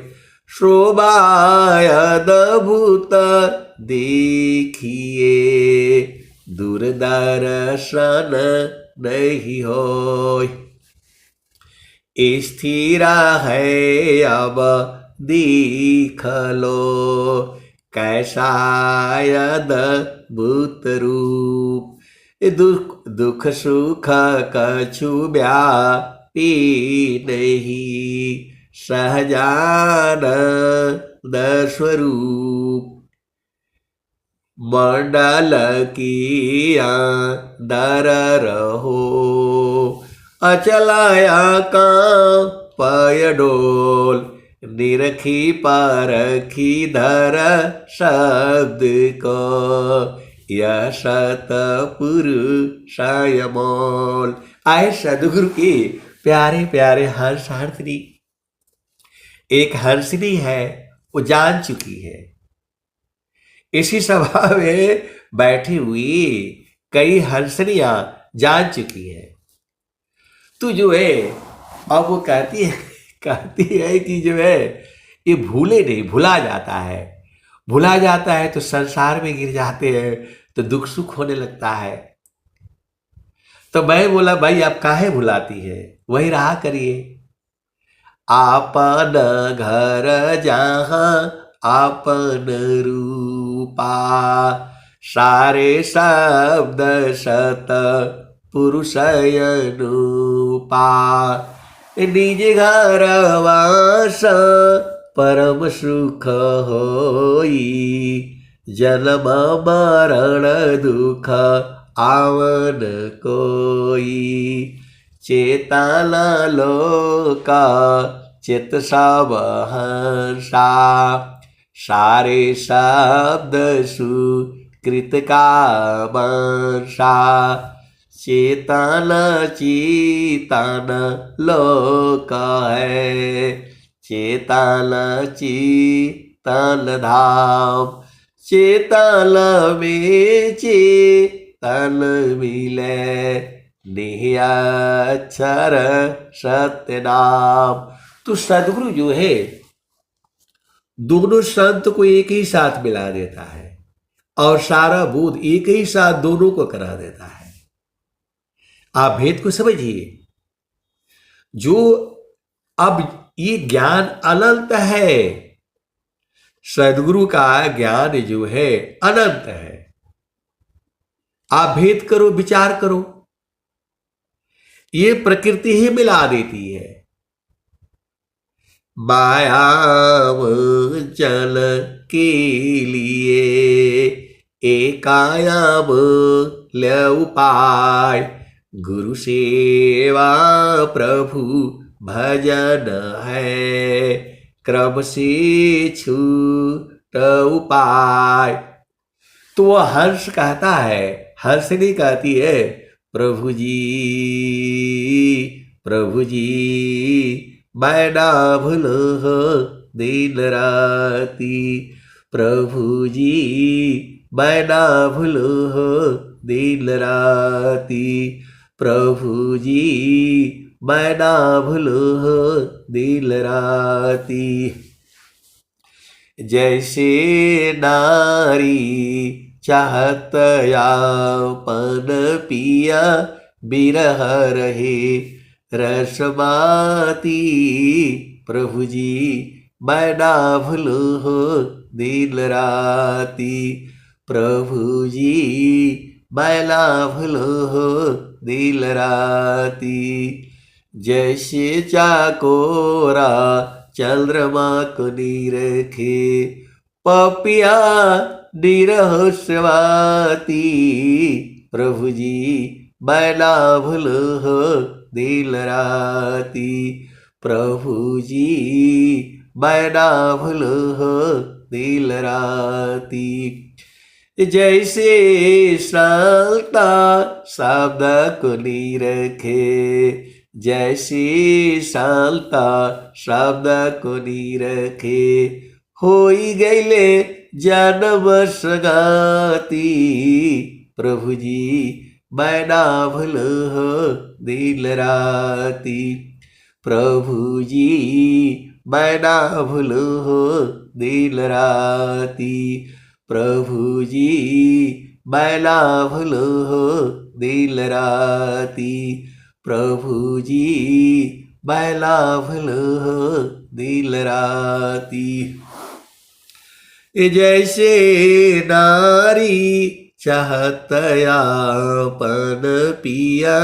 Speaker 1: शोभायद भूत देखिए, दूरदर्शन नहीं होय। स्थिर है अब देख लो, कैसा अद्भुत रूप। दुख सुख कछु व्यापी नहीं, सहजानंद स्वरूप। मंडल की अंदर रहो, अचलाया का पय डोल, निरखी परखी धर शब्द को, यह सतपुरुषाय मोल। आए सदगुरु की प्यारे प्यारे हंस हंसनी। एक हंसनी है, वो जान चुकी है। इसी सभा में बैठी हुई कई हंसनियां जान चुकी है। तो जो है अब वो कहती है कि जो है ये भूले नहीं, भुला जाता है। भुला जाता है तो संसार में गिर जाते हैं, तो दुख सुख होने लगता है। तो मैं बोला भाई आप काहे भुलाती है, वही रहा करिए। आपन घर जहाँ आपन रूपा, सारे शब्द सत पुरुषय अनुपा, निज घर वास परम सुख होई, जन्म मरण दुख आवन कोई, चेतन लोका चित सब हंसा, सारे शब्द सुकृत का वंशा, चेतन चेतन लोक है, चेतन चेतन धाम, चेतन में चेतन मिले, निह्यक्षर सत्य नाम। तो सदगुरु जो है दोनों संत को एक ही साथ मिला देता है और सारा बोध एक ही साथ दोनों को करा देता है। आप भेद को समझिए। जो अब ये ज्ञान अनंत है, सदगुरु का ज्ञान जो है अनंत है। आप भेद करो, विचार करो, ये प्रकृति ही मिला देती है। माया चल के लिए एकायाम ल उपाय, गुरु सेवा प्रभु भजन है, क्रम से छूट उपाय। तो वह हर्ष कहता है, हर्ष नहीं कहती है प्रभु जी मैं ना भूलो हो दिन राती, प्रभु जी मैं ना भूलो हो दिन राती, प्रभु जी मैं ना भूलो हो दिन राती। जैसे नारी चाहत यापन पिया, बिरह रहे रसमाती, प्रभु जी मैं ना भूलो हो दिन राती, प्रभु जी मैं ना भूलो हो दिन राती। जैसे चाकोरा चंद्रमा को निरखे, पपिया निरह स्वाती, प्रभु जी मैं ना भूलो हो दिन राती, प्रभु जी मैं ना भूलो हो दिन राती। जैसे शांता शब्द को निरखे, जैसे शांता शब्द को निरखे, होई गईले जन्म सगाती, प्रभु जी मैं ना भूलो हो दिन राती, प्रभु जी मैं ना भूलो हो दिन राती, प्रभु जी मैं ना भूलो हो दिन राती, प्रभु जी मैं ना भूलो हो दिन राती। जैसे नारी चाहत यापन पिया,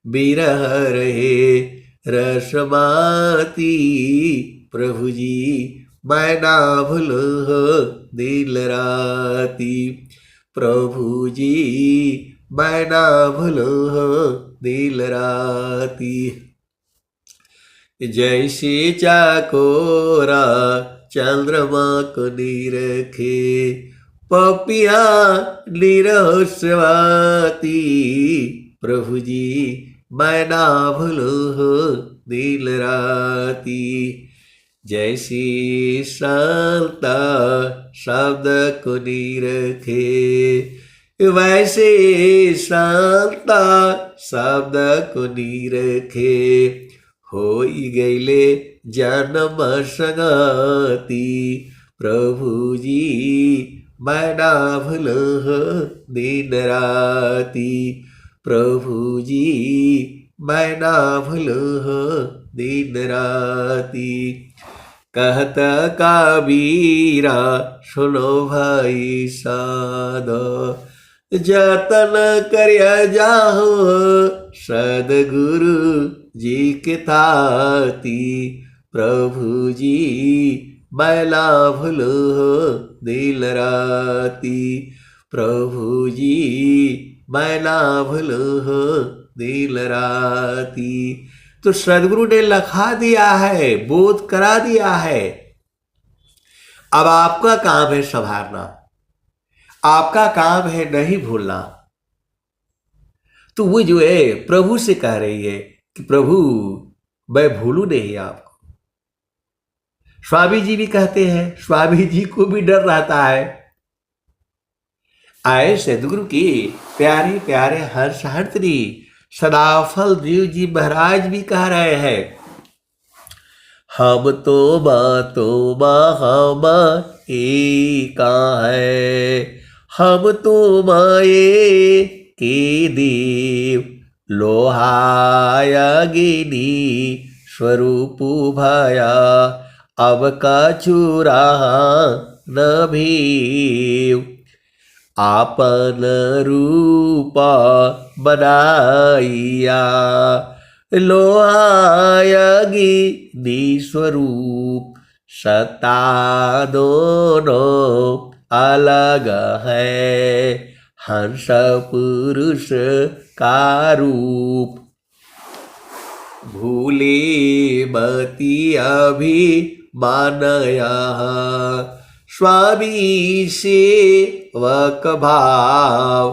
Speaker 1: बिरह रहे रसमाती, प्रभु जी मैं ना भूलो हो दिन राती, प्रभु जी मैं ना भूलो हो दिन राती। जैसे चाकोरा चंद्रमा को निरखे, पपिया निरह स्वाती, प्रभु जी मैं ना भूलो हो दिन राती। जैसी शांता शब्द को निरखे, वैसे शांता शब्द को निरखे, होई गईले जन्म संगाती, प्रभु जी मैं ना भूलो हो दिन राती, प्रभु जी मैं ना भूलो हो दिन राती। कहत कबीरा सुनो भाई साध, जतन करिया जाहो सदगुरु जी के ताती। प्रभु जी बैला भूलो दिल राती, प्रभु जी बैला भूलो दिल राती। तो सदगुरु ने लखा दिया है, बोध करा दिया है। अब आपका काम है संभालना, आपका काम है नहीं भूलना। तो वो जो है प्रभु से कह रही है कि प्रभु मैं भूलू नहीं आपको। स्वामी जी भी कहते हैं, स्वामी जी को भी डर रहता है। आए सदगुरु की प्यारे प्यारे हर्षहर्त्री सदाफल देव जी महाराज भी कह रहे हैं, हम तो हम एका है, हम तो माये के देव लोहाया गिनी स्वरूप भया। अब का चूरा न भीव, आपन रूपा बनाइया। लोहायगी निस्वरूप सत्ता दोनों अलग है, हंस पुरुष का रूप। भूले मति अभी मानया, स्वामी सेवक भाव।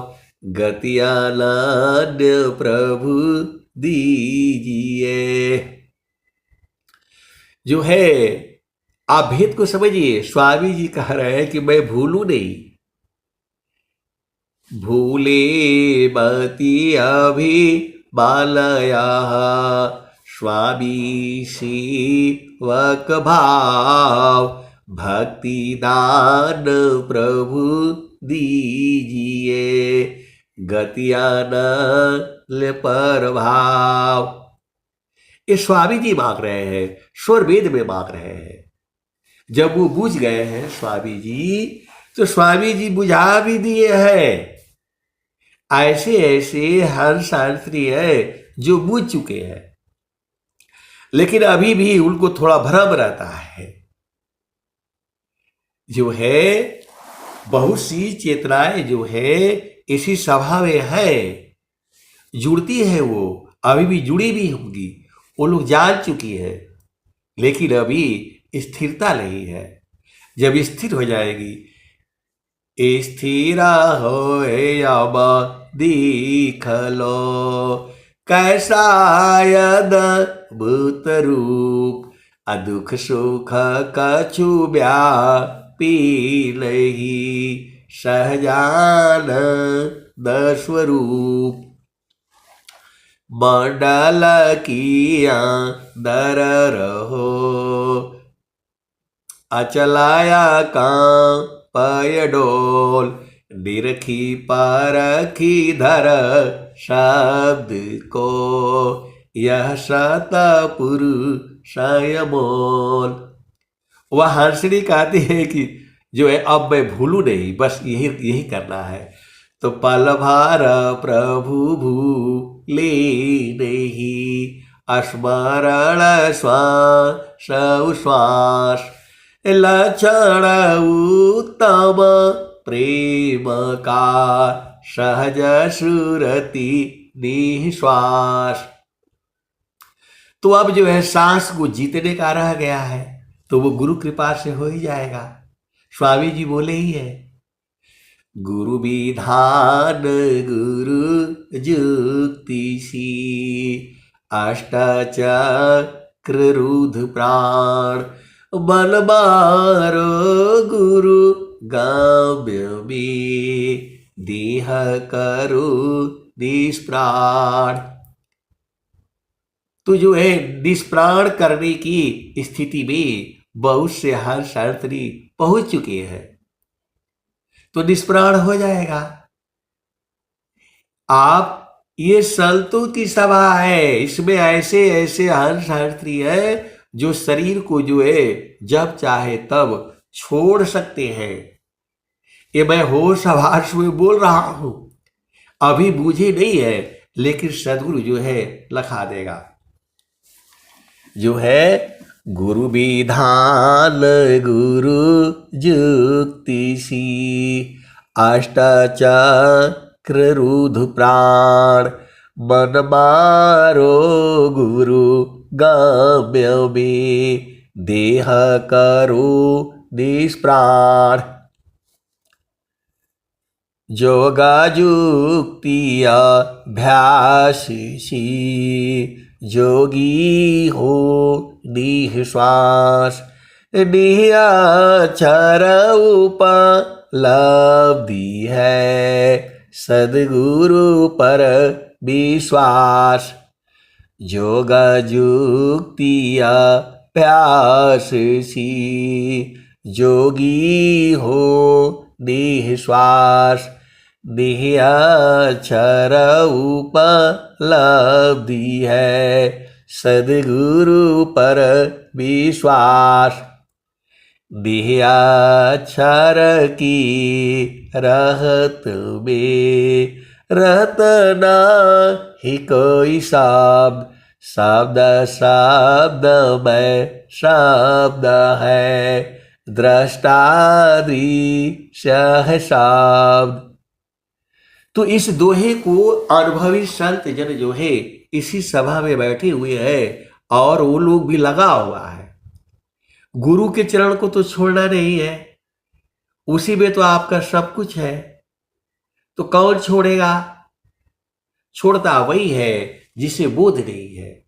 Speaker 1: गतियानंद प्रभु दीजिए। जो है आप भेद को समझिए, स्वामी जी कह रहे हैं कि मैं भूलू नहीं। भूले मति अभी बालया, स्वामी सेवक भाव। भक्ति दान प्रभु दीजिए, गतियानल पर भाव। ये स्वामी जी मांग रहे हैं, स्वर वेद में मांग रहे हैं। जब वो बुझ गए हैं स्वामी जी, तो स्वामी जी बुझा भी दिए हैं। ऐसे ऐसे हर शास्त्री है जो बुझ चुके हैं, लेकिन अभी भी उनको थोड़ा भ्रम रहता है। जो है बहुत सी चेतनाएं जो है इसी सभा में है, जुड़ती है, वो अभी भी जुड़ी भी होंगी, वो लोग जान चुकी है, लेकिन अभी स्थिरता नहीं है। जब स्थिर हो जाएगी, स्थिरा हो अब दीख लो, कैसा अद्भुत रूप। दुख सुख कछु व्यापी नहीं, सहजानंद स्वरूप। मंडल किया दर रहो, अचलाया का पय डोल। निरखी परखी धर शब्द को, यह सतपुरुषय मोल। वह हंसनी कहती है कि जो है अब मैं भूलू नहीं, बस यही करना है। तो पल भार प्रभु भूले नहीं, स्मरण श्वास श्वास। लक्षण उत्तम प्रेम का, सहज सुरति निश्वास। तो अब जो है सांस को जीतने का रह गया है, तो वो गुरु कृपा से हो ही जाएगा। स्वामी जी बोले ही है, गुरु विधान गुरु जुक्ति सी, अष्टचक्र रुद्र प्राण। बल मारो गुरु गाम्य में, देह करो निष्प्राण। तो जो है निष्प्राण करने की स्थिति में बहुत से हर शास्त्री पहुंच चुके हैं, तो निष्प्राण हो जाएगा। आप ये संतों की सभा है, इसमें ऐसे ऐसे हंस हंत्री है जो शरीर को जो है जब चाहे तब छोड़ सकते हैं। ये मैं होश हवास में बोल रहा हूं, अभी बूझे नहीं है, लेकिन सदगुरु जो है लखा देगा। जो है गुरु विधान गुरु जुक्ति सी, अष्टाचक्र रुधु प्राण, मन मारो गुरु गम्य में, देह करो निष्प्राण। योगा जुक्तिया अभ्यास सी, जोगी हो निःश्वास, निहाचर उपलब्धि है, सद्गुरु पर विश्वास। योग जुक्तिया अभ्यास सी, जोगी हो निःश्वास, निहाचर उपलब्धि है, सद्गुरु पर विश्वास। निहाचर की रहत में रहत नाही कोई शब्द, शब्द शब्द में शब्द है, दृष्टा दृश्य है शब्द। तो इस दोहे को अनुभवी संत जन जो है इसी सभा में बैठे हुए हैं, और वो लोग भी लगा हुआ है। गुरु के चरण को तो छोड़ना नहीं है, उसी में तो आपका सब कुछ है, तो कौन छोड़ेगा? छोड़ता वही है जिसे बोध नहीं है।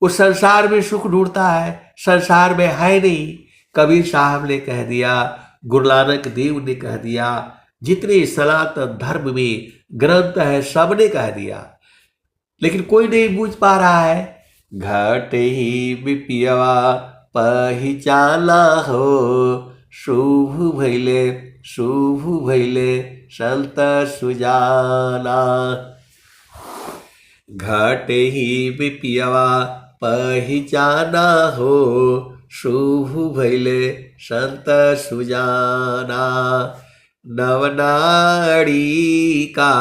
Speaker 1: उस संसार में सुख ढूंढता है, संसार में है नहीं। कबीर साहब ने कह दिया, गुरु नानक देव ने कह दिया, जितने सनातन धर्म में ग्रंथ है सबने कह दिया, लेकिन कोई नहीं बूझ पा रहा है। घट ही बिपियवा पहचाना हो, शुभ भैले संत सुजाना। घट ही बिपियवा पहचाना हो, शुभ भैले संत सुजाना। नवनाड़ी का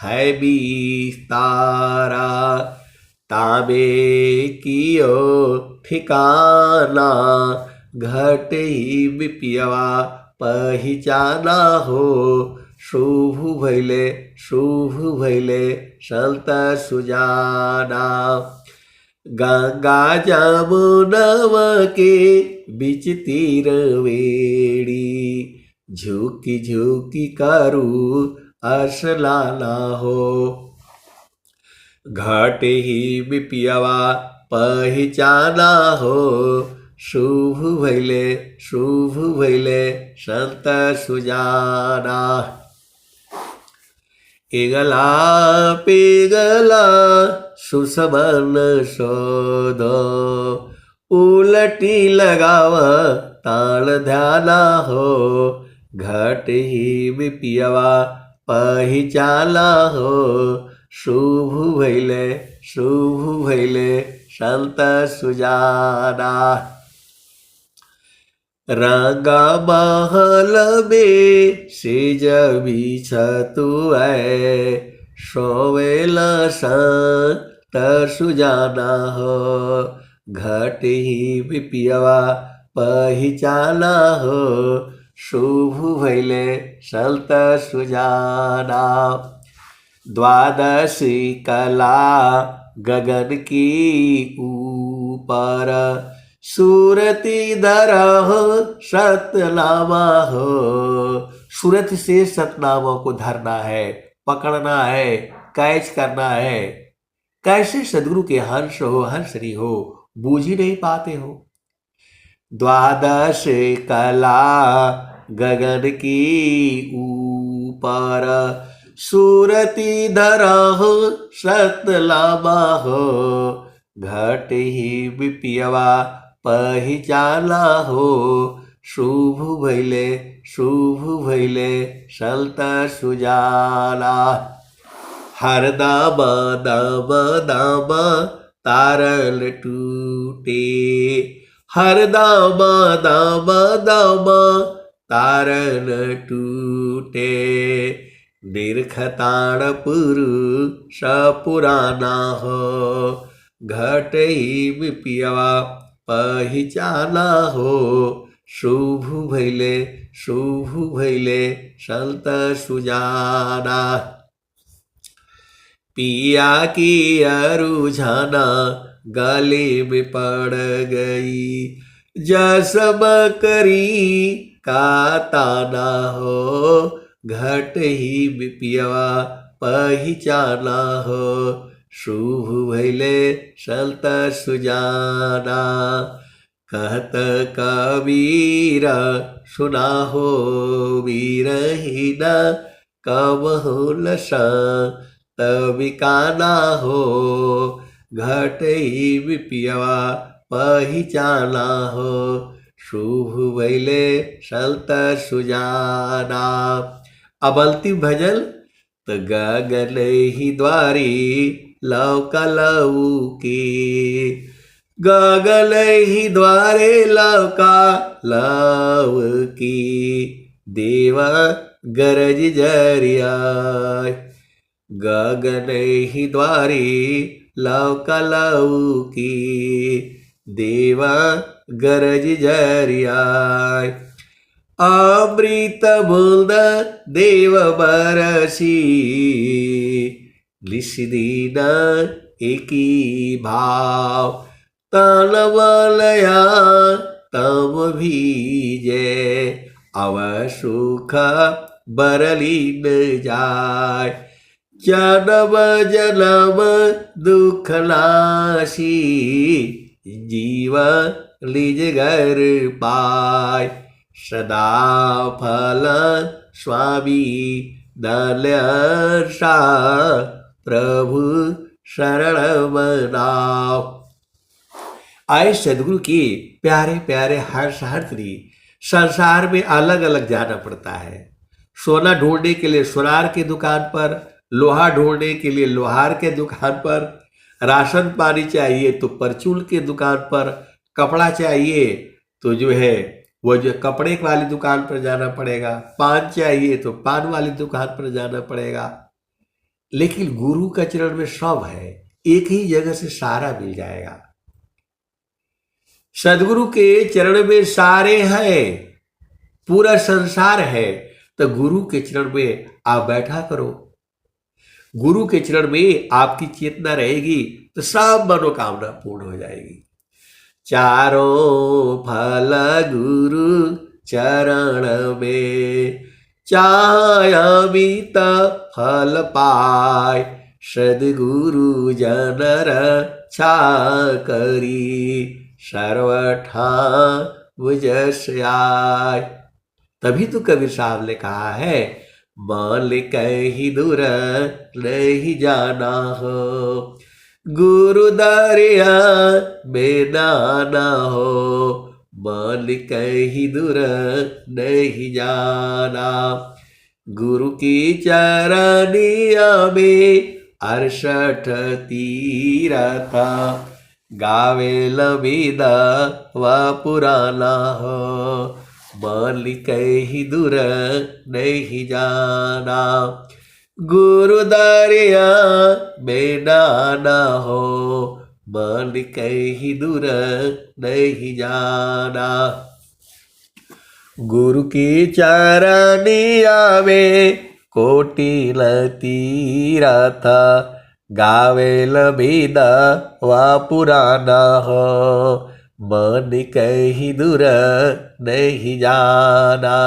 Speaker 1: है विस्तारा, ताबे कियो ठिकाना। घट ही बिपियवा पहचाना हो, शुभ भैले संत सुजाना। गंगा जमुनव के बीच तीर वेड़ी, झुकी झुकी करू असलाना हो। घट ही बिपियवा पहचाना हो, शुभ भैले संत सुजाना। एगला पेगला सुसमन शोध, उलटी लगाव ताण ध्याना हो। घट ही बिपियवा पहचाना हो, शुभ भैले संत सुजाना। रंगा महल में सेज बिछतु है, सोवेला संत सुजाना हो। घट ही बिपियवा पहचाना हो, शुभ भैले संत सुजाना। द्वादशी कला गगन की ऊपर, सूरति धरहो सतनामा हो। सूरत से सतनामों को धरना है, पकड़ना है, कैच करना है। कैसे सदगुरु के हंस हो हंसरी हो, बूझ ही नहीं पाते हो। द्वादश कला गगन की ऊपर, सूरति धरहो सतनामा हो। घट ही बिपियवा पहचाना हो, शुभ भैले संत सुजाना। हर दाम दाम दाम तारल टूटे, हर दाम दाम दाम तारल टूटे। निरखताण पुरुष पुराना हो, घटई पियवा पहिचाना हो। शुभ भैले संत सुजाना, पिया की अरुझाना गले में पड़ गई। जस बकरी का ताना हो, घट ही पियवा पहिचाना हो। शुभ भैले संत सुजाना, कहत कबीर सुना हो वीरहीन कब हो लसा तबिकाना हो। घट ही पियवा पहिचाना हो, शुभ भैले संत सुजाना। अब अंतिम भजन, तो गगन ही द्वारी लौका लऊ की, गगन ही द्वारे लौका लव की। देवा गरज जरिया, गगन ही द्वारी लौका लऊ की। देवा गरज जरिया, अमृत बूंद देव बरसी। लिसिदीन एकी भाव, तन बलया तम भीजे। अव सुख बरलीन जाय, जन्म जन्म दुख नाशी। जीव लिज घर पाय, सदा फल स्वामी दलसा। प्रभु शरण मनाओ। आए सदगुरु की प्यारे प्यारे हर्षहर्त्री, संसार में अलग अलग जाना पड़ता है। सोना ढूंढने के लिए सोनार की दुकान पर, लोहा ढूंढने के लिए लोहार के दुकान पर, राशन पानी चाहिए तो परचून के दुकान पर, कपड़ा चाहिए तो जो है वो जो कपड़े वाली दुकान पर जाना पड़ेगा, पान चाहिए तो पान वाली दुकान पर जाना पड़ेगा। लेकिन गुरु का चरण में सब है, एक ही जगह से सारा मिल जाएगा। सदगुरु के चरण में सारे हैं, पूरा संसार है। तो गुरु के चरण में आप बैठा करो। गुरु के चरण में आपकी चेतना रहेगी तो सब मनोकामना पूर्ण हो जाएगी। चारों फल गुरु चरण में, चाय अमित फल पाय। सदगुरु जनर छा करी, सर्वठा बुझस आय। तभी तो कबीर साहब ने कहा है, मान कहीं दूर नहीं जाना हो। गुरु दरिया में नाना हो, मान कहीं दूर नहीं जाना। गुरु की चरनिया में 68 तीरथा, गावे लबीदा व पुराना हो। मान कहीं दूर नहीं जाना। गुरु दरिया में नाना हो, मान कहीं दूर नहीं जाना। गुरु की चरनिया में कोटि तीरथा, गावे लबीदा व पुराना हो। मान कहीं दूर नहीं जाना।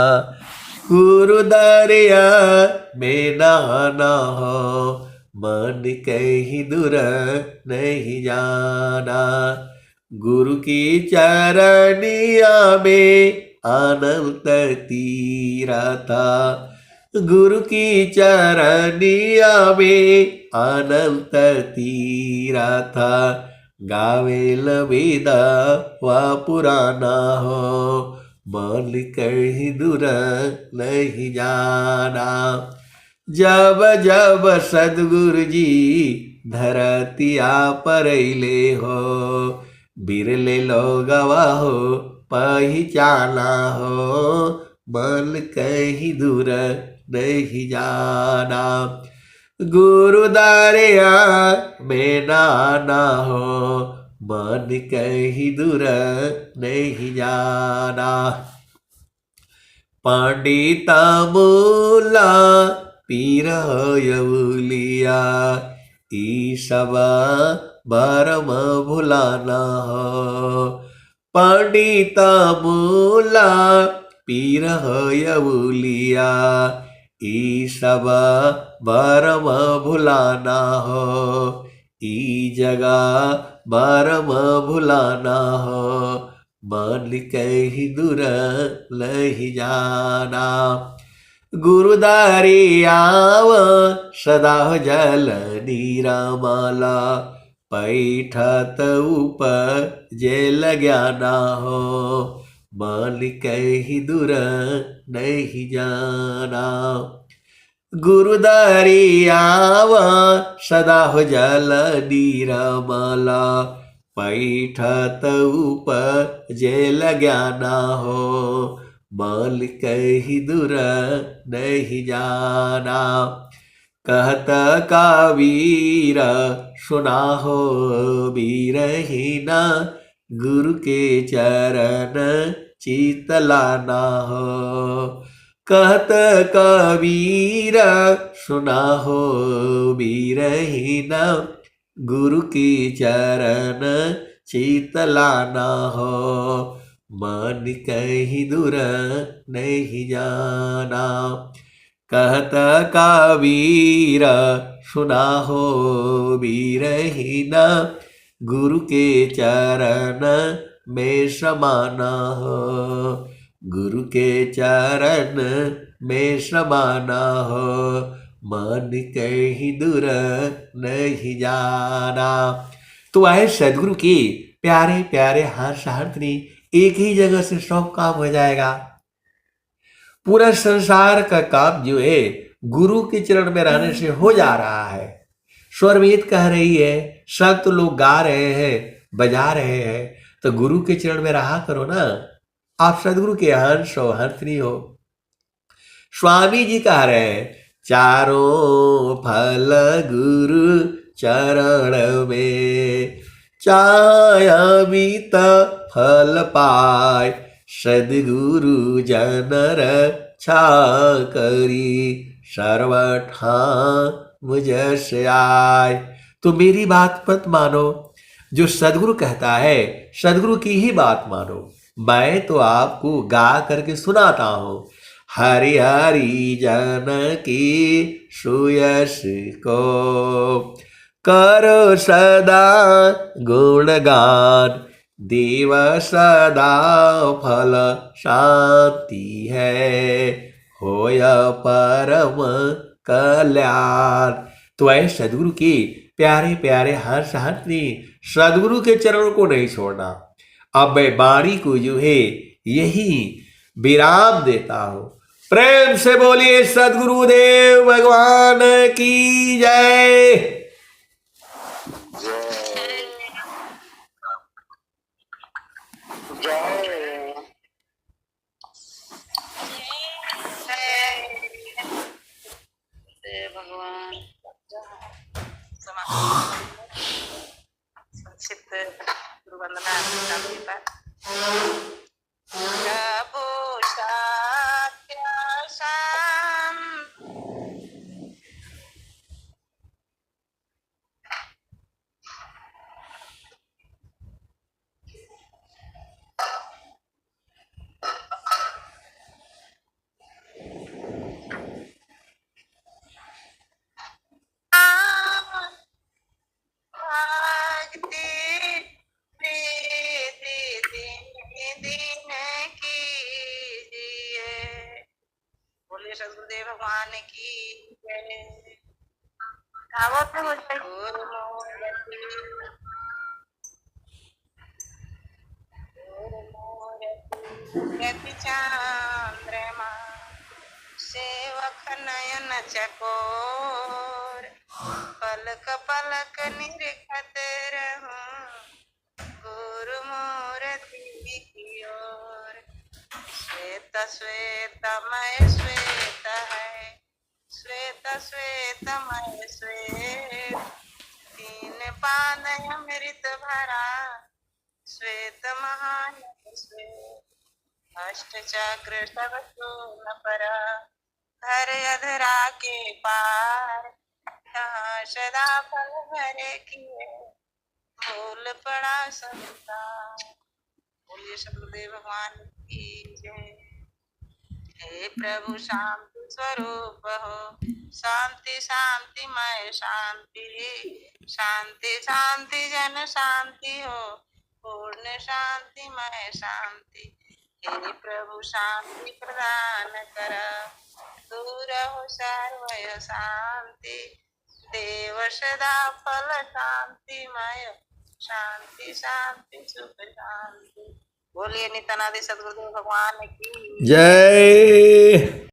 Speaker 1: गुरु दरिया में नहाना हो, मान कहीं दूर नहीं जाना। गुरु की चरनिया में अनंत तीरथा, गुरु की चरनिया में अनंत तीरथा। गावे लबीदा व पुराना हो, मान कहीं दूर नहीं जाना। जब जब सदगुरु जी धरतिया परैले हो, बिरले लोगवा हो पहचाना हो, मन कहीं दूर नहीं जाना। गुरु दरिया में नाना हो, मन कहीं दूर नहीं जाना। पंडिता मूला पीर यौलिया, ईशव भरम भुलाना हो। पंडिता मूला पीर यौलिया, ईशव भरम भुलाना हो। ई जगा भरम भुलाना हो, मन कहीं दूर नहीं जाना। गुरुदारी आव सदा जल नीरामाला, पैठत उपजे ज्ञाना हो, मन कहीं दूर नहीं जाना। गुरुदारी आव सदा जल नीरामाला, पैठत उपजे ज्ञाना हो, मन कहीं दूर नहीं जाना। कहत कबीर सुना हो बीरहीना, गुरु के चरण चित लाना हो। कहत कबीर सुना हो बीरहीना, गुरु की चरण चित लाना हो, मन कहीं दूर नहीं जाना। कहत कबीर सुना हो बीरहीना, गुरु के चरण में समाना हो, गुरु के चरण में समाना हो, मन कहीं दूर नहीं जाना। तो आए सदगुरु की प्यारे प्यारे हर्ष हर्षनी, एक ही जगह से सब काम हो जाएगा। पूरा संसार का काम जो है गुरु के चरण में रहने से हो जा रहा है। स्वरवेद कह रही है, संत लोग गा रहे हैं, बजा रहे हैं, तो गुरु के चरण में रहा करो ना। आप सदगुरु के हंस हो, हंसनी हो। स्वामी जी कह रहे हैं, चारों फल गुरु चरण में, चाय अमित फल पाय, सदगुरु जन रक्षा करी, सर्वठा मुझस आय। तो मेरी बात मत मानो, जो सदगुरु कहता है सदगुरु की ही बात मानो। मैं तो आपको गा करके सुनाता हूं। हरि हरि जन की सुयस को, करो सदा गुणगान, देव सदा फल शांति है, होय परम कल्याण। तो ऐ सदगुरु की प्यारे प्यारे हर्ष हर्षनी, सदगुरु के चरणों को नहीं छोड़ना। अब मैं वाणी को जो है यही विराम देता हूं। प्रेम से बोलिए सदगुरुदेव भगवान की जय।
Speaker 2: भगवान संक्षिप्त गुरुवंदना सदगुरुदेव भगवान की जय। चंद्रमा सेवा अख नयन चकोर पलक पलक निरखत रहूं गुरु मूर्ति की ओर। श्वेत श्वेतमय श्वेत है श्वेत श्वेतमय श्वेत तीन पाद अमृत भरा श्वेत महान श्वेत अष्ट चक्र सब सोन परा घर अधरा के पार यहाँ सदा फल भरे किए भूल पड़ा संसार। बोलिए सतगुरुदेव भगवान की जय। हे प्रभु शांति स्वरूप हो शांति शांति मय शांति शांति शांति जन शांति हो पूर्ण शांति मय शांति। हे प्रभु शांति प्रदान कर दूर हो सर्वय शांति देव सदा फल शांतिमय शांति शांति सुख शांति। बोलिए नित्यानंद सतगुरुदेव भगवान की
Speaker 1: जय।